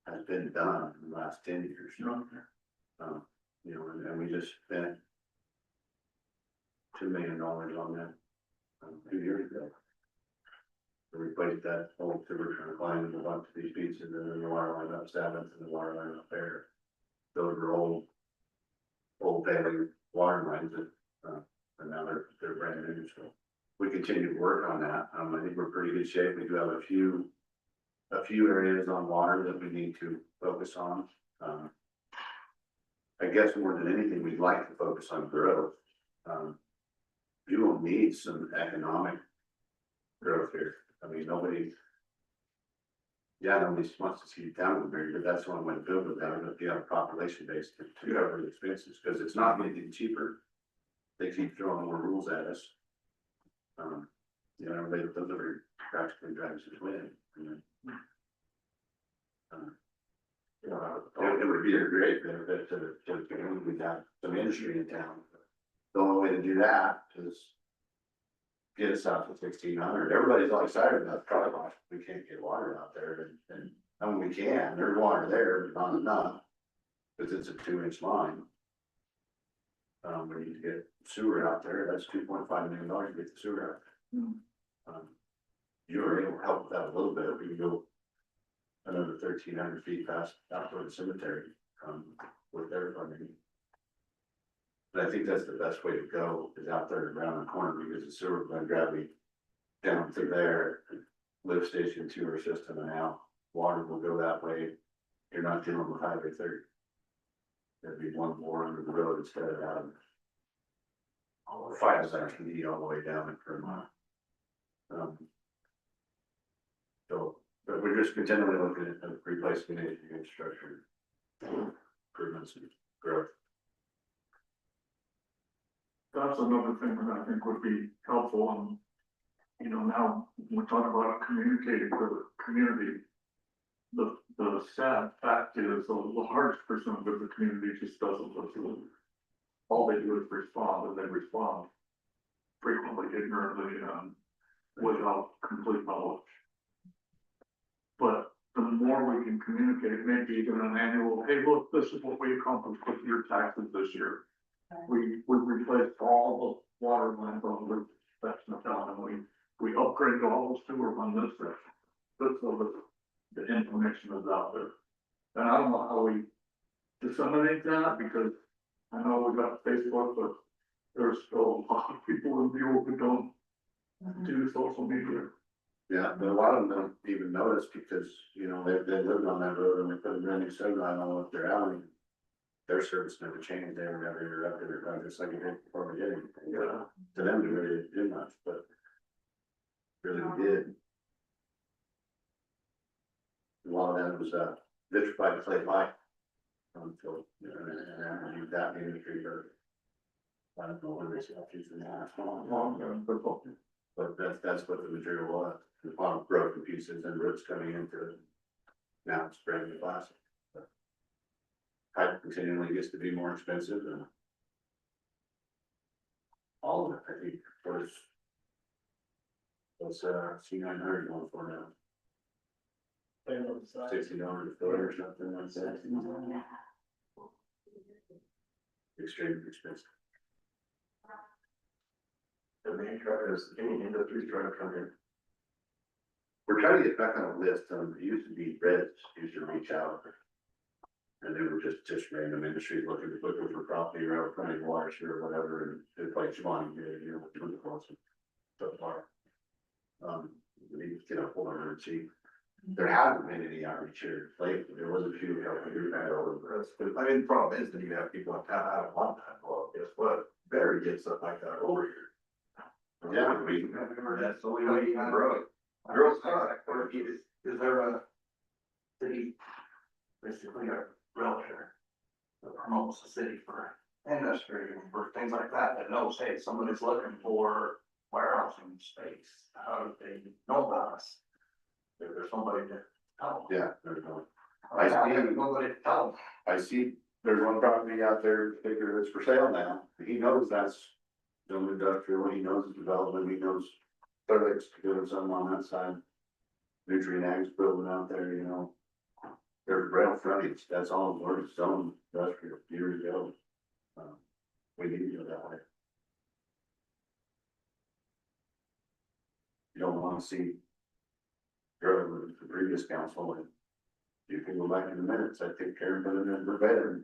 has been done in the last 10 years. You know, and we just spent $2 million on that 2 years ago. to replace that old sewer trunk line and a bunch of these pieces and then the water line up Seventh and the water line up there. Those are old failing water lines that, and now they're brand new, so. We continue to work on that, I think we're pretty good shape, we do have a few areas on water that we need to focus on. I guess more than anything, we'd like to focus on growth. You will need some economic growth here, I mean, nobody wants to see town bigger, but that's one way to build it down, if you have a population base to cover the expenses, because it's not gonna get cheaper. They keep throwing more rules at us. You know, they deliver practically drives its way. You know, it would be a great benefit to the community, we got some industry in town. The only way to do that is get us out to 1,600. Everybody's all excited about the car wash. We can't get water out there and I mean, we can, there's water there, but not enough. Cause it's a 2-inch line. We need to get sewer out there. That's $2.5 million to get the sewer out. You were able to help with that a little bit. We can go another 1,300 feet past out toward the cemetery, with their funding. But I think that's the best way to go, is out there around the corner, because the sewer line gravity down through there, lift station sewer system, and now water will go that way. You're not dealing with Highway 30. There'd be one more under the road instead of out of 5 section all the way down in Fremont. So, but we're just continually looking at replacing the infrastructure, improvements and growth. That's another thing that I think would be helpful, and, you know, now we're talking about communicating to the community. The sad fact is the large percentage of the community just doesn't listen. All they do is respond, and they respond frequently ignorantly and without complete knowledge. But the more we can communicate, maybe even an annual, hey, look, this is what we accomplished with your taxes this year. We replaced all the water lines on the section of town, and we upgraded all the sewer on this section. Just so that the information is out there. And I don't know how we disseminate that, because I know we got Facebook, but there's still a lot of people in Buhl who don't do social media. Yeah, but a lot of them don't even notice, because, you know, they lived on that road and they put a brand new soda line all up their alley. Their service never changed, they were never interrupted or done, just like it did before we did anything. Yeah. To them, we really didn't do much, but really we did. A lot of that was, vitrified clay pipe. So, you know, and I use that industry, but I don't know whether it's using that. But that's what the material was, the lot of broken pieces and roots coming into it. Now it's brand new plastic. Pipe continually gets to be more expensive, and all of it, I think, was C900 going for now. $60 a foot or something like that. Extremely expensive. The main driver is any industry trying to come in. We're trying to get back on a list, it used to be Reds, used to reach out. And they were just random industries looking for property or running water or whatever, and it's like Shimon, you know, between the costs so far. We need to get a hold of her and see. There hasn't been any outreach here lately, there was a few helping group out over the rest. But I mean, the problem is that you have people in town out of one time, well, guess what? Better get stuff like that over here. Yeah, we, That's the only way you can grow it. Grow product, or if you, Is there a city, basically a realtor that promotes the city for industry and for things like that, that knows, hey, somebody's looking for warehousing space, how do they know about us? If there's somebody to tell them. yeah, there's no. I have nobody to tell them. I see there's one property out there, figure it's for sale now, he knows that's zone industrial, he knows the development, he knows Fairlex doing something on that side. Nutrient Ag's building out there, you know. There's rail frontage, that's all word zone industrial years ago. We need to go that way. You don't wanna see previous council, and you can go back in the minutes, I think Karen put it in verbatim.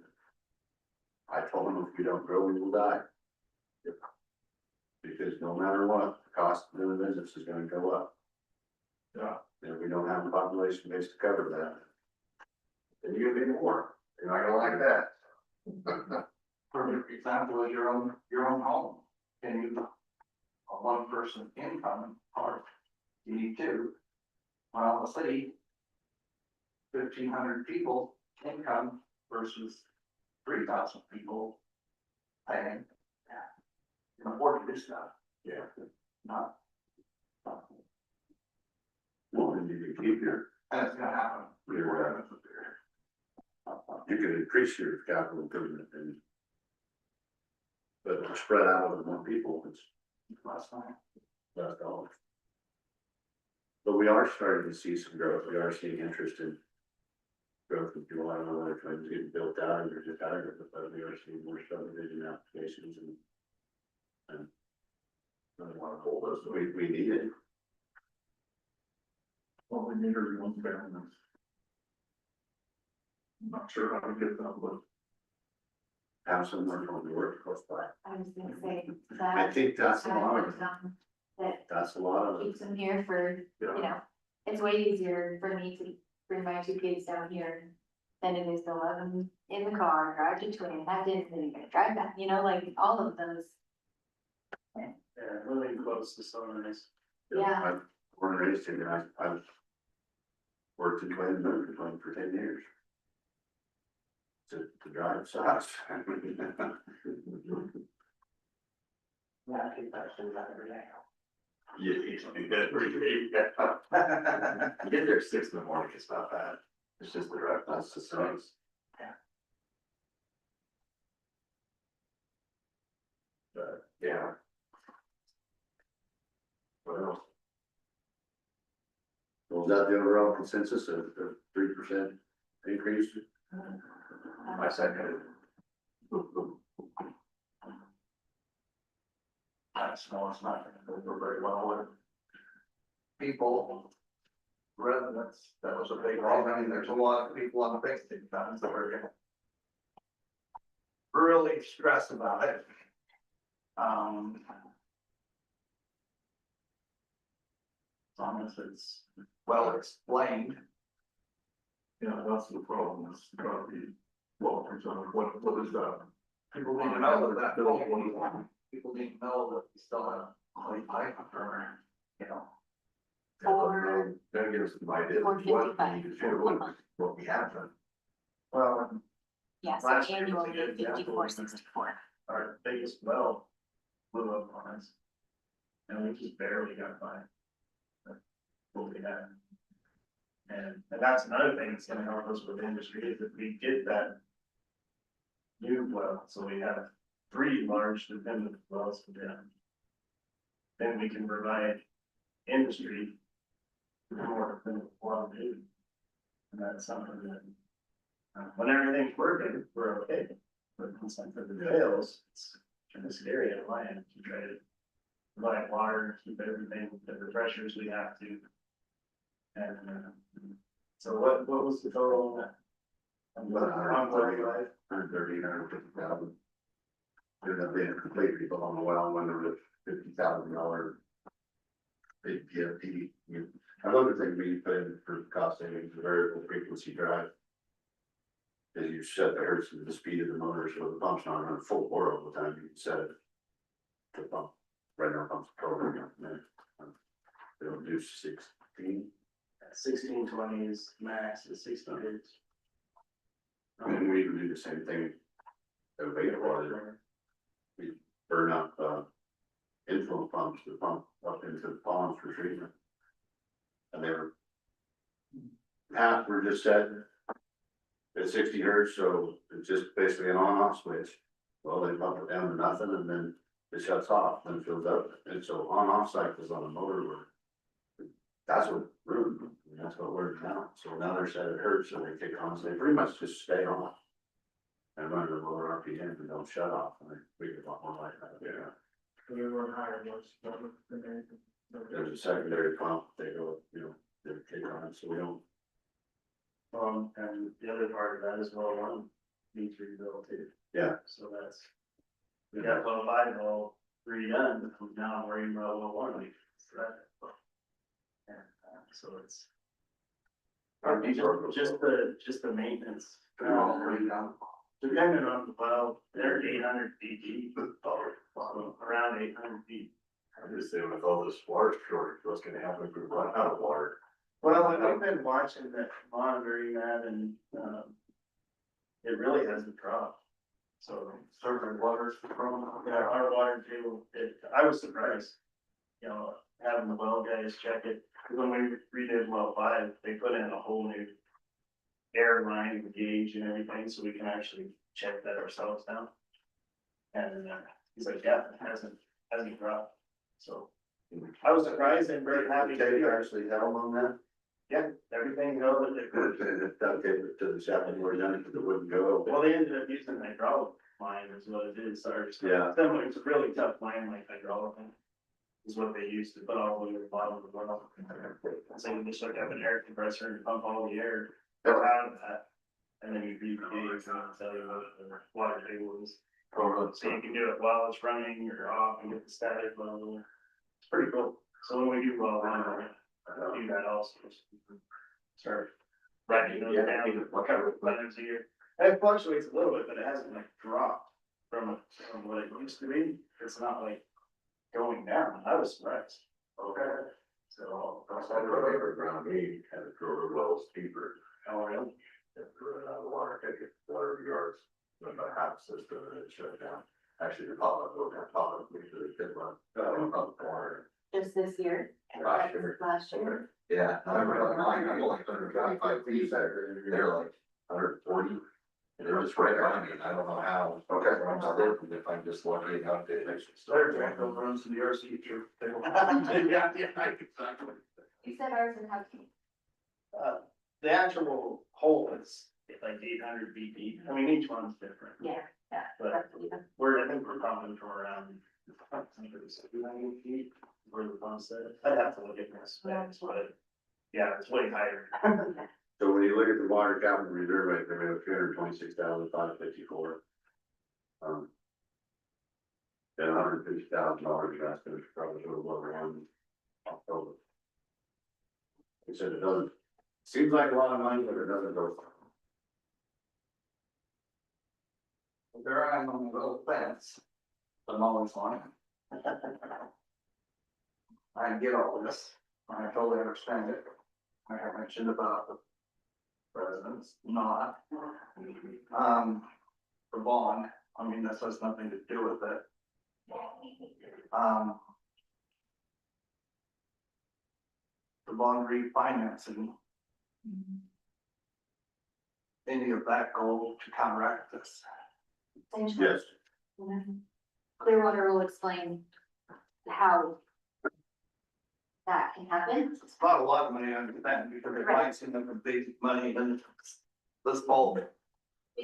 I told them if we don't grow, we will die. Because no matter what, the cost of doing business is gonna go up. Yeah. And if we don't have a population base to cover that, And you're gonna be more, you're not gonna like that. Perfect example is your own home. Can you, a one person income part, you need two. Well, the city, 1,500 people income versus 3,000 people paying. You can afford to do stuff, yeah. not, Well, and you can keep and it's gonna happen. your, you can increase your capital improvement and. But to spread out over more people, it's Last night. less dollars. But we are starting to see some growth, we are seeing interest in. Growth of people, I don't know whether it's going to get built out or just out of it, but we are seeing more subdivision applications and. I wanna hold those. We need it. Well, we need our own families. I'm not sure how to get that, but Have someone on the work close by. I was gonna say I that. think that's a lot of it. That That's a lot of it. keeps them here for, you know, it's way easier for me to bring my two kids down here than it is to let them in the car, drive to Twin, have dinner, then you gotta drive back, you know, like all of those. Yeah, really close to Sunrise. Yeah. I've born and raised here, I've worked in Twin, moved to Twin for 10 years. To drive sucks. Yeah, I think that's that every day. Yeah, you get pretty great. You get there at 6 in the morning, it's not bad, it's just the drive, that's the sucks. But, yeah. What else? Was that the overall consensus of 3% increase? I second That's no, it's not gonna go very well with people, residents, that was a big problem. I mean, there's a lot of people on the basic funds that are gonna really stress about it. As long as it's well explained. yeah, that's the problem, it's gotta be, well, for example, what is that? People need to know that people need to know that we still have clay pipe for, you know. Or- Gonna give us some ideas Or of what we 55. need to do, what we have done. Well, Yeah, so Last year annual was a good example. 5464. Our biggest well blew up on us. And we just barely got by. What we had. And that's another thing that's gonna help us with the industry is if we get that. New well, so we have 3 large dependent wells for them. Then we can provide industry. with more dependent water too. And that's something that. When everything's working, we're okay, but when something fails, it's kind of scary at my end to try to. Provide water, keep everything, at the pressures we have to. And, so what was the total on that? About 130,000. Ended up being complete people on the well when there was $50,000. Big PFD. Another thing we put in for cost savings, the variable frequency drive. As you set the hertz and the speed of the motor, so the pump's not running full bore all the time, you can set it. To pump, right now pump's program, it'll do 16. 1620 is max, is 60 days. And we even do the same thing. At Vega Water, we burn up, influent pumps to pump up into the ponds for treatment. And they were. Half were just set at 60 hertz, so it's just basically an on-off switch. Well, they pump it down to nothing and then it shuts off, then fills up, and so on-off cycles on a motor were. That's what ruined them, and that's what we're now, so now they're set at hertz, so they kick on, so they pretty much just stay on. And run at a lower RPM and don't shut off, and we get a lot more life out of it. We run higher ones. Than anything. There's a secondary pump, they go, you know, they kick on so we don't. And the other part of that is well one needs rebuilt too. Yeah. So that's, we got well five all redone, now I'm worrying about well one. And, so it's. Just the maintenance. Depending on the well, they're 800 feet deep, around 800 feet. I'm just saying with all this water shortage, what's gonna happen if we run out of water? Well, I've been watching that, monitoring that, and, it really hasn't dropped. So, Certain waters from. yeah, our water table, I was surprised. You know, having the well guys check it, 'cause when we redid well five, they put in a whole new air line gauge and everything, so we can actually check that ourselves now. And, he's like, yeah, it hasn't dropped, so. I was surprised and very happy. The tape actually held on that, Yeah, everything held that they could. and it ducted it to the second where then it wouldn't go. Well, they ended up using an hydraulic line is what it is, sorry. Yeah. It's a really tough line like hydraulic line. Is what they used to put all the way to the bottom of the well. So you just like have an air compressor and pump all the air out of that. And then you read the gauge and it'll tell you what the water table is. So you can do it while it's running or off and get the static level. It's pretty cool. So when we do well, we do that also. Start writing those down, whatever letters a year. And it fluctuates a little bit, but it hasn't like dropped from what it used to be. It's not like going down. I was surprised. Okay. So. That's why the neighbor around me had to drill the wells deeper. Oh, really? They drew it out of the water, had to get water yards, went by half system and it shut down. Actually, the pop up, we should have been run, up the water. Just this year? Last year. Last year? Yeah, I remember mine, I like 125 feet, they're like 140. And they're just right by me, and I don't know how, okay, I'm not living if I'm just lucky enough to actually Better start. drink those runs to the RC true. Yeah, exactly. You said ours and how. The actual hole is like 800 feet deep. I mean, each one's different. Yeah, yeah. But that's even. I think we're coming from around 700 feet where the pump set. I'd have to look at my specs, but yeah, it's way higher. So when you look at the water capital reserve rate, we have 326,554. And $150,000 that's gonna probably go over one October. He said it doesn't, seems like a lot of money, but it doesn't go far. There I am on the little fence, the mowing line. I get all this, I totally understand it. I have mentioned about the residents not. The bond, I mean, this has nothing to do with it. The bond refinancing, any of that go to counteract this? Yes, Clearwater will explain how that can happen. It's not a lot of money, I understand, because they're financing them with big money and this bulk.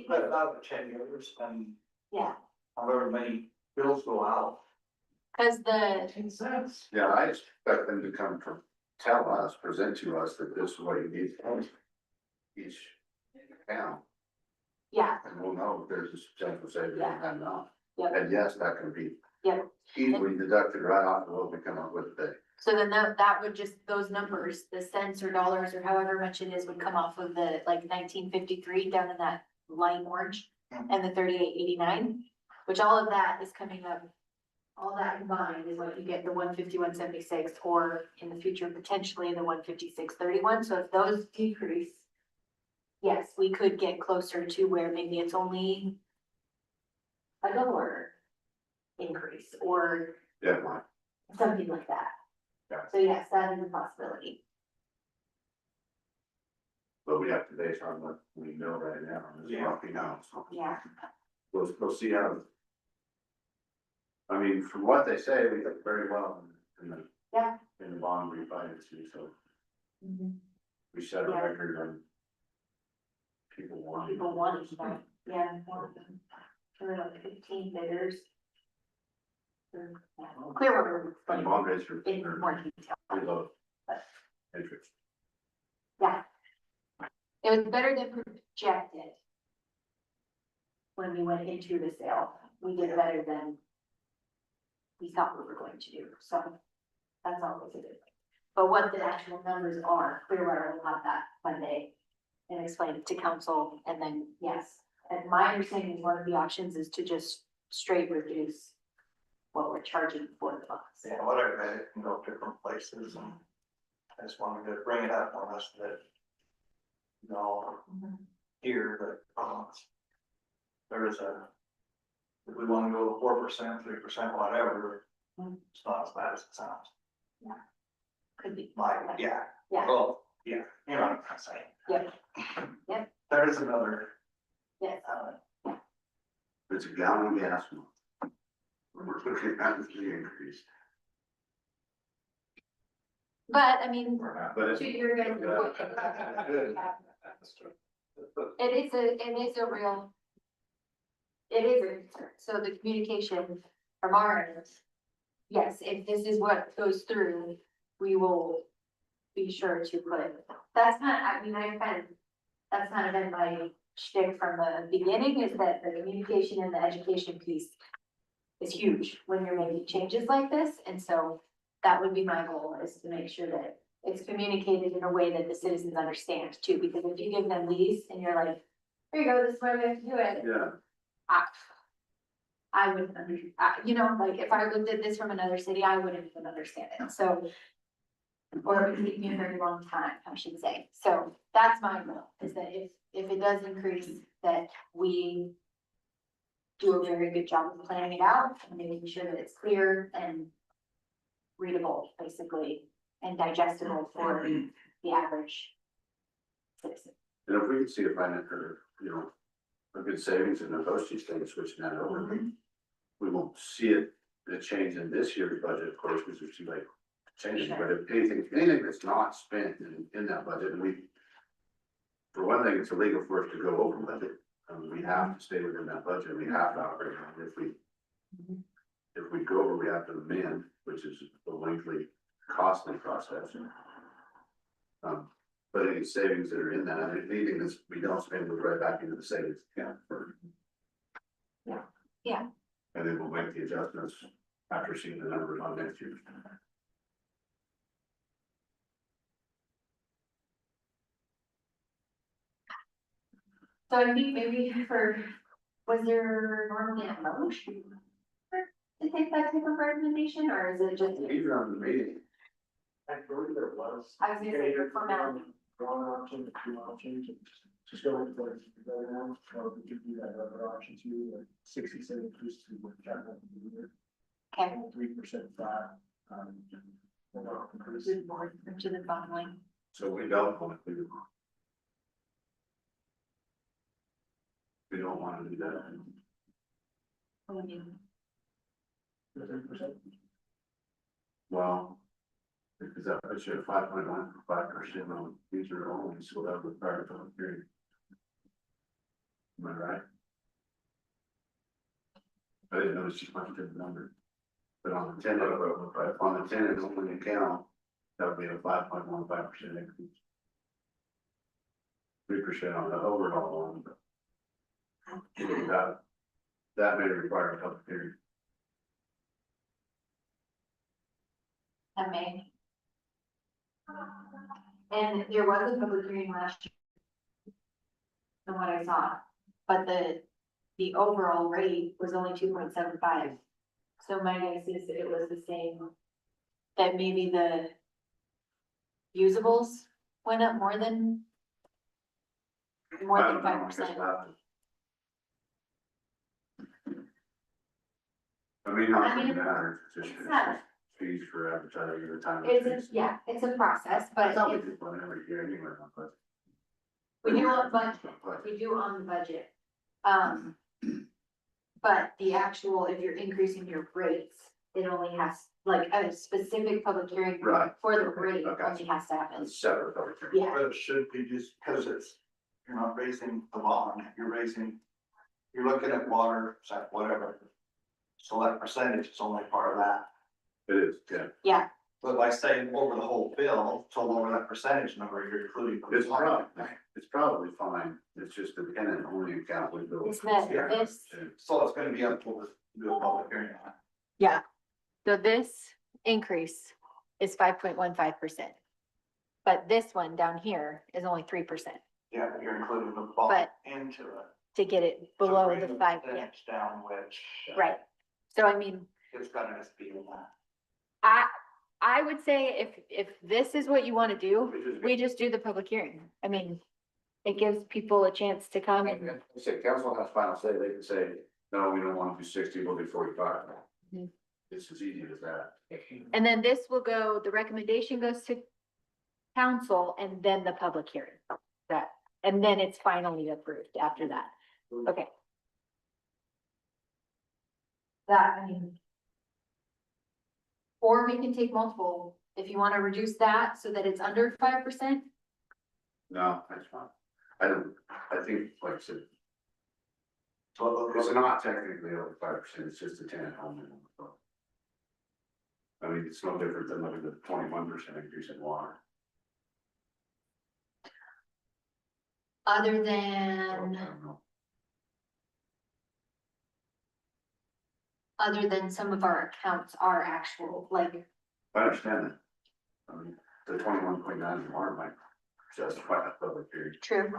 But about 10 years and Yeah, however many bills go out. cause the, 10 cents. yeah, I expect them to come from, tell us, present to us that this is what you need from each town. yeah, And we'll know if there's a potential savings Yeah. and not. Yep. And yes, that can be Yep. easily deducted right off of what we come up with today. so then that would just, those numbers, the cents or dollars or however much it is would come off of the like 1953 down in that line orange. And the 3889, which all of that is coming up. All that combined is what you get the 151.76, or in the future, potentially the 156.31, so if those decrease. Yes, we could get closer to where maybe it's only $1 increase or Yeah, Mike. something like that. Yeah. So yes, that is a possibility. But we have to base on what we know right now, and it's rocky now, so Yeah. we'll see how. I mean, from what they say, we did very well in the. Yeah. In the bond refinancing, so Mhm. we set a Yeah. record on. People wanting. People want it, right? Yeah. There were like 15 bidders. Clearwater. And bond rates are. In more detail. Low. Interest. It was better than projected. When we went into the sale, we did better than we thought we were going to do, so that's always a good thing. But what the actual numbers are, Clearwater will have that Monday and explain it to council, and then, yes. And my understanding is one of the options is to just straight reduce what we're charging for the bus. Yeah, what I read, it can go different places, and I just wanted to bring it up on us that, you know, here, but, there is a, if we wanna go 4%, 3%, whatever, it's not as bad as it sounds. Could be. Like, yeah, Yeah, well, yeah, you know what I'm saying. Yep. Yep. There is another, yes, It's a gallon of gas. We're looking at the increase. but I mean, But it's. to your guys' point, it is a real. It is a concern, so the communication from our end, yes, if this is what goes through, we will be sure to put it. That's kind of, I mean, that's kind of been my shtick from the beginning, is that the communication and the education piece is huge when you're making changes like this, and so that would be my goal, is to make sure that it's communicated in a way that the citizens understand too, because if you give them these and you're like, here you go, this is why we have to do it. Yeah, I wouldn't you know, like, if I looked at this from another city, I wouldn't even understand it, so. Or it would take me a very long time, I should say, so that's my goal, is that if it does increase, that we. Do a very good job of planning it out and making sure that it's clear and. Readable, basically, and digestible for the average. Citizen. and if we could see a finance, or, you know, a good savings in the postage thing, switching that over. We won't see it, the change in this year's budget, of course, because it's too late to change it, but if anything that's not spent in that budget, and we. For one thing, it's illegal for us to go over budget, we have to stay within that budget, we have to operate on it, if we go over, we have to amend, which is a lengthy, costly process. But any savings that are in that, anything that's, we don't spend, goes right back into the savings account for. Yeah. And then we'll make the adjustments after seeing the numbers on next year. So I think maybe was there normally a motion? To take that type of recommendation, or is it just? Even on the meeting, I believe there was. I was gonna say for formality. One option, two options, just go with what it's going on, or we could do that other option too, like 60 cent increase to what capital. Okay. 3% flat, increase. Good board, to the bottom line. so we don't want to do. We don't want to do that. What do you mean? 3%. Well, because that puts you at 5.15% on user only, so that would start from a period. Am I right? I didn't notice you punched in the number. But on the 10, on the 10 and only account, that would be a 5.15% increase. 3% on the overall one, but. That may require a public hearing. That May. And there was a public hearing last year. From what I saw, but the overall rate was only 2.75. So my guess is that it was the same. That maybe the usables went up more than. More I than don't know, I 5%. guess we'll have to- I mean, not I mean, really matter, it's just it's not- fees for advertising the time. Yeah, it's a process, I but thought we if did one every year anyway, but. we do on budget, we do on the budget. But the actual, if you're increasing your rates, it only has, like, a specific public hearing. Right. For the Okay, rate, okay. only has to happen. It's separate public hearing. Yeah, but it should be just because you're not raising the bond, you're looking at water, whatever. So that percentage is only part of that. It is, yeah. yeah, But by saying over the whole bill, to lower that percentage number, you're including. It's probably fine, it's just dependent only on capital bills. It's that this, So it's gonna be up to the public hearing on it. yeah. So this increase is 5.15%. But this one down here is only 3% Yeah, but you're including the bulk But- into it. to get it To below bring the 5, yeah, percentage down, which. right. So I mean, It's gotta just be in that. I would say if this is what you wanna do, we just do the public hearing. I mean, it gives people a chance to come and, I say, council has final say, they can say, no, we don't want to do 60, we'll do 45. Mhm. It's as easy as that. and then this will go, the recommendation goes to council and then the public hearing. That, and then it's finally approved after that. Okay. That, I mean. Or we can take multiple, if you wanna reduce that so that it's under 5%. No, that's fine. I don't, I think, like I said, So it's not technically over 5%, it's just a 10 home. I mean, it's no different than like the 21% increase in water. Other So, I than, don't know. some of our accounts are actual, like, I understand that. I mean, the 21.9 in water might justify that public period. true.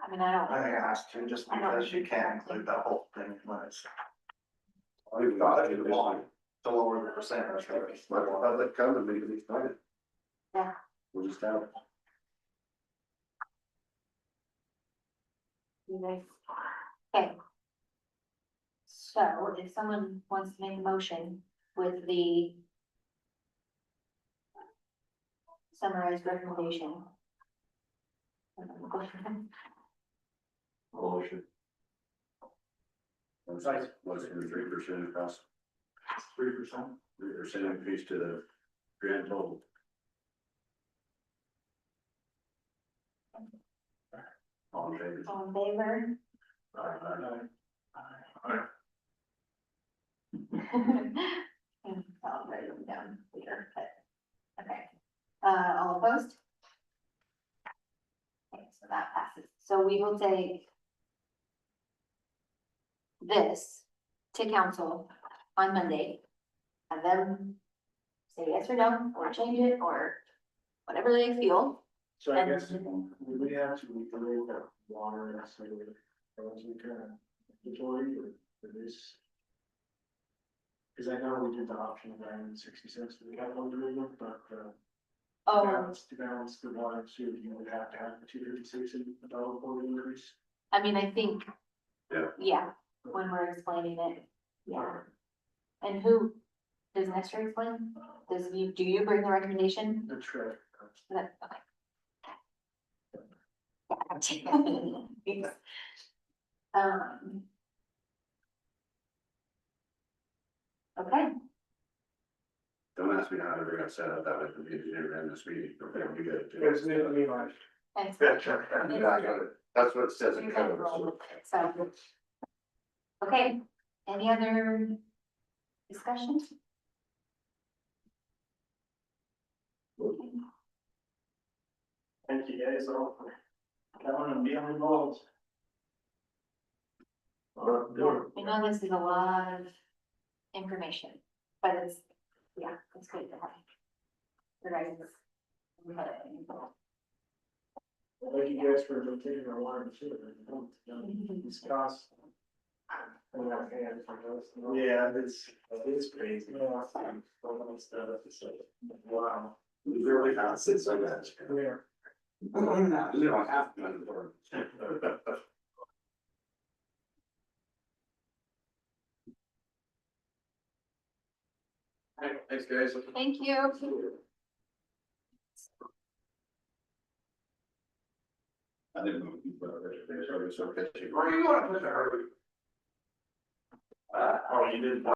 I mean, I don't. I asked you just because you can't include that whole thing when it's We've got it, to lower the percentage. let the public come and make it excited. Yeah. We'll just have it. Okay. So if someone wants to make a motion with the summarized recommendation. Motion. What's the 3% across, 3%. 3% increase to the grand total. All in favor? All in favor? I'll write them down later, but, okay. All opposed? Okay, so that passes. So we will take this to council on Monday. And then say yes or no, or change it, or whatever they feel. So I And- guess we would have to relate that water and so as we kind of majority for this. Cause I know we did the option of adding 60 cents to the capital agreement, but Oh, to balance the water and sewer, you would have to have the 256 and a dollar forty increase. I mean, I think. Yeah. Yeah, when we're explaining it, yeah. And who, does Nestor explain? Do you bring the recommendation? The trick. That, okay. Okay, Don't ask me how they got set up, that was the engineer in this meeting, but then you got to. It's new to me, like. and That's what it says in you're code. gonna roll with it, so. Okay, any other discussions? Thank you guys all for coming and being involved. Yeah, I know this is a lot of information, but it's, yeah, it's good to have. The guys. Thank you guys for taking our water and sewer. It's cost. Yeah, it's crazy. Yeah. Stuff, it's like, wow. We really have since I got. Yeah. We don't have to. Thanks, guys. Thank you. I didn't know. So, Where are you going? Oh, you did.